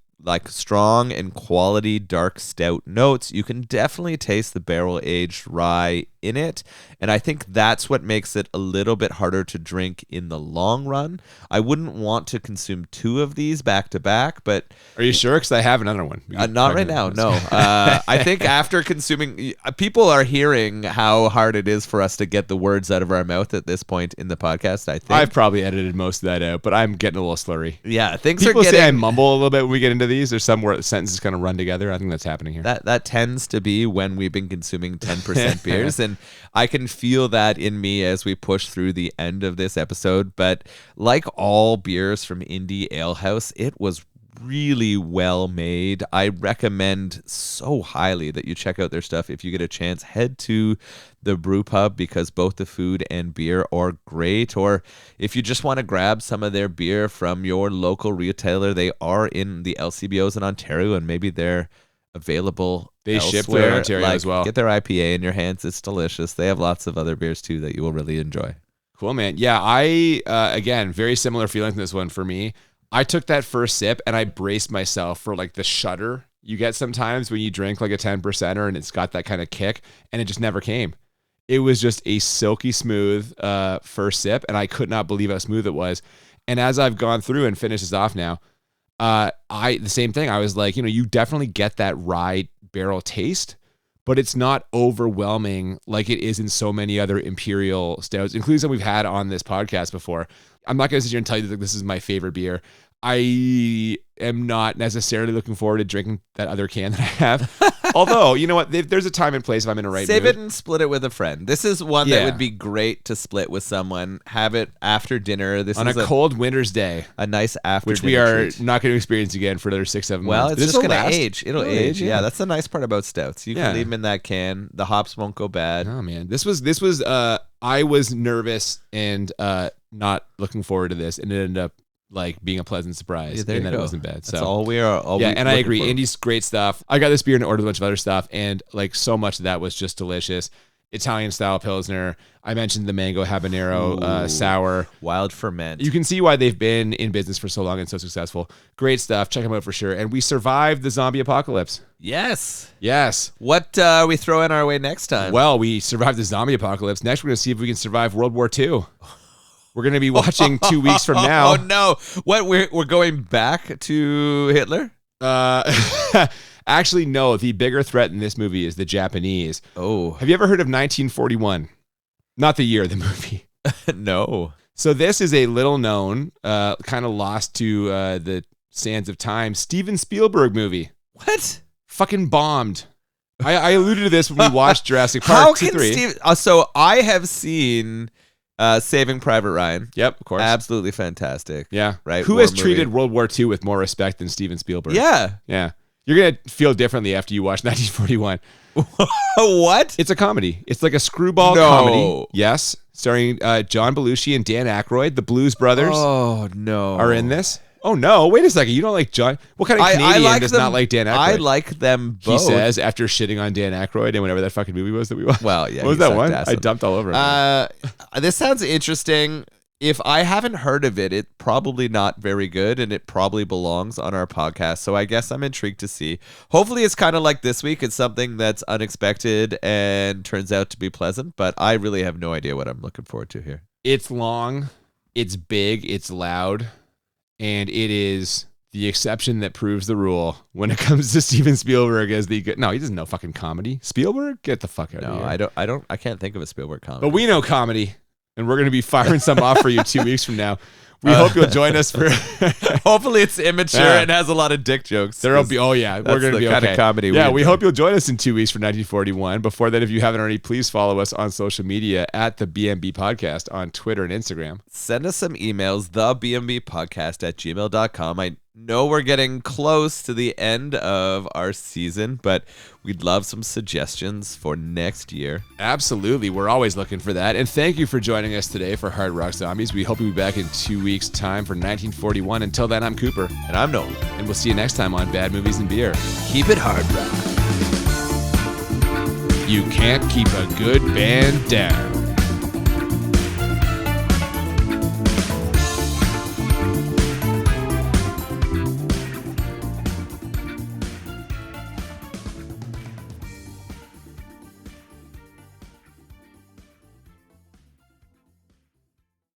strong and quality dark stout notes. You can definitely taste the barrel-aged rye in it, and I think that's what makes it a little bit harder to drink in the long run. I wouldn't want to consume 2 of these back to back, but are you sure? Because I have another one. not right now, no. I think after consuming, people are hearing how hard it is for us to get the words out of our mouth at this point in the podcast. I think I've probably edited most of that out, but I'm getting a little slurry. Yeah, things People are getting. say I mumble a little bit when we get into these. There's some where the sentences kind of run together. I think that's happening here. That tends to be when we've been consuming 10% beers, and I can feel that in me as we push through the end of this episode. But like all beers from Indie Ale House, it was really well made. I recommend so highly that you check out their stuff. If you get a chance, head to the brew pub because both the food and beer are great. Or if you just want to grab some of their beer from your local retailer, they are in the LCBOs in Ontario, and maybe they're available They elsewhere. ship to Ontario as well. Get their IPA in your hands. It's delicious. They have lots of other beers too that you will really enjoy. Cool, man. Yeah, I, again, very similar feelings in this one for me. I took that first sip and I braced myself for the shudder you get sometimes when you drink a 10%er and it's got that kind of kick, and it just never came. It was just a silky smooth first sip, and I could not believe how smooth it was. And as I've gone through and finished this off now, the same thing. I was like, you definitely get that rye barrel taste, but it's not overwhelming like it is in so many other imperial stouts, including some we've had on this podcast before. I'm not going to sit here and tell you that this is my favorite beer. I am not necessarily looking forward to drinking that other can that I have. Although, you know what? There's a time and place if I'm in a right Save mood. it and split it with a friend. This is one that would be great to split with someone. Have it after dinner. This on is a cold winter's day. A nice after which dinner we are treat. not going to experience again for another 6-7 months. Well, it's This just will going to last. age. It'll age. Yeah, that's the nice part about stouts. You can leave them in that can. The hops won't go bad. Oh man, this was. I was nervous and not looking forward to this, and it ended up like being a pleasant surprise, there and you that it go. wasn't bad. That's So all we are. and I agree. Indy's great stuff. I got this beer and ordered a bunch of other stuff, and like so much of that was just delicious. Italian style Pilsner. I mentioned the mango habanero sour. Wild ferment. You can see why they've been in business for so long and so successful. Great stuff. Check them out for sure. And we survived the zombie apocalypse. Yes. Yes. What we throw in our way next time? Well, we survived the zombie apocalypse. Next, we're going to see if we can survive World War II. We're going to be watching 2 weeks from now. Oh, no. What, we're going back to Hitler? Actually, no. The bigger threat in this movie is the Japanese. Oh. Have you ever heard of 1941? Not the year of the movie. No. So this is a little known, kind of lost to the sands of time, Steven Spielberg movie. What? Fucking bombed. I alluded to this when we watched Jurassic Park How 2, can 3. Steve? So I have seen Saving Private Ryan. Yep, of course. Absolutely fantastic. Yeah. Right. Who War has movie. treated World War II with more respect than Steven Spielberg? Yeah. Yeah. You're going to feel differently after you watch 1941. What? It's a comedy. It's like a screwball No. comedy. Yes. Starring John Belushi and Dan Aykroyd. The Blues Brothers Oh no. are in this. Oh, no. Wait a second. You don't like John? What kind of Canadian like does them, not like Dan Aykroyd? I like them both. He says after shitting on Dan Aykroyd and whatever that fucking movie was that we watched. Well, yeah. What was he that sucked one? ass I on- dumped all over it. This sounds interesting. If I haven't heard of it, it's probably not very good, and it probably belongs on our podcast. So I guess I'm intrigued to see. Hopefully it's kind of like this week. It's something that's unexpected and turns out to be pleasant, but I really have no idea what I'm looking forward to here. It's long, it's big, it's loud, and it is the exception that proves the rule when it comes to Steven Spielberg as the good. No, he doesn't know fucking comedy. Spielberg? Get the fuck out of here. I can't think of a Spielberg comedy. But we know comedy, and we're going to be firing some off for you 2 weeks from now. We hope you'll join us for. Hopefully it's immature Yeah. and has a lot of dick jokes. There'll be. Oh yeah, That's we're going to the be kind okay. of comedy we Yeah, we enjoy. hope you'll join us in 2 weeks for 1941. Before that, if you haven't already, please follow us on social media at the BMB Podcast on Twitter and Instagram. Send us some emails, thebmbpodcast@gmail.com. I know we're getting close to the end of our season, but we'd love some suggestions for next year. Absolutely. We're always looking for that. And thank you for joining us today for Hard Rock Zombies. We hope you'll be back in 2 weeks' time for 1941. Until then, I'm Cooper. And I'm Nolan. And we'll see you next time on Bad Movies and Beer. Keep it hard rock. You can't keep a good band down.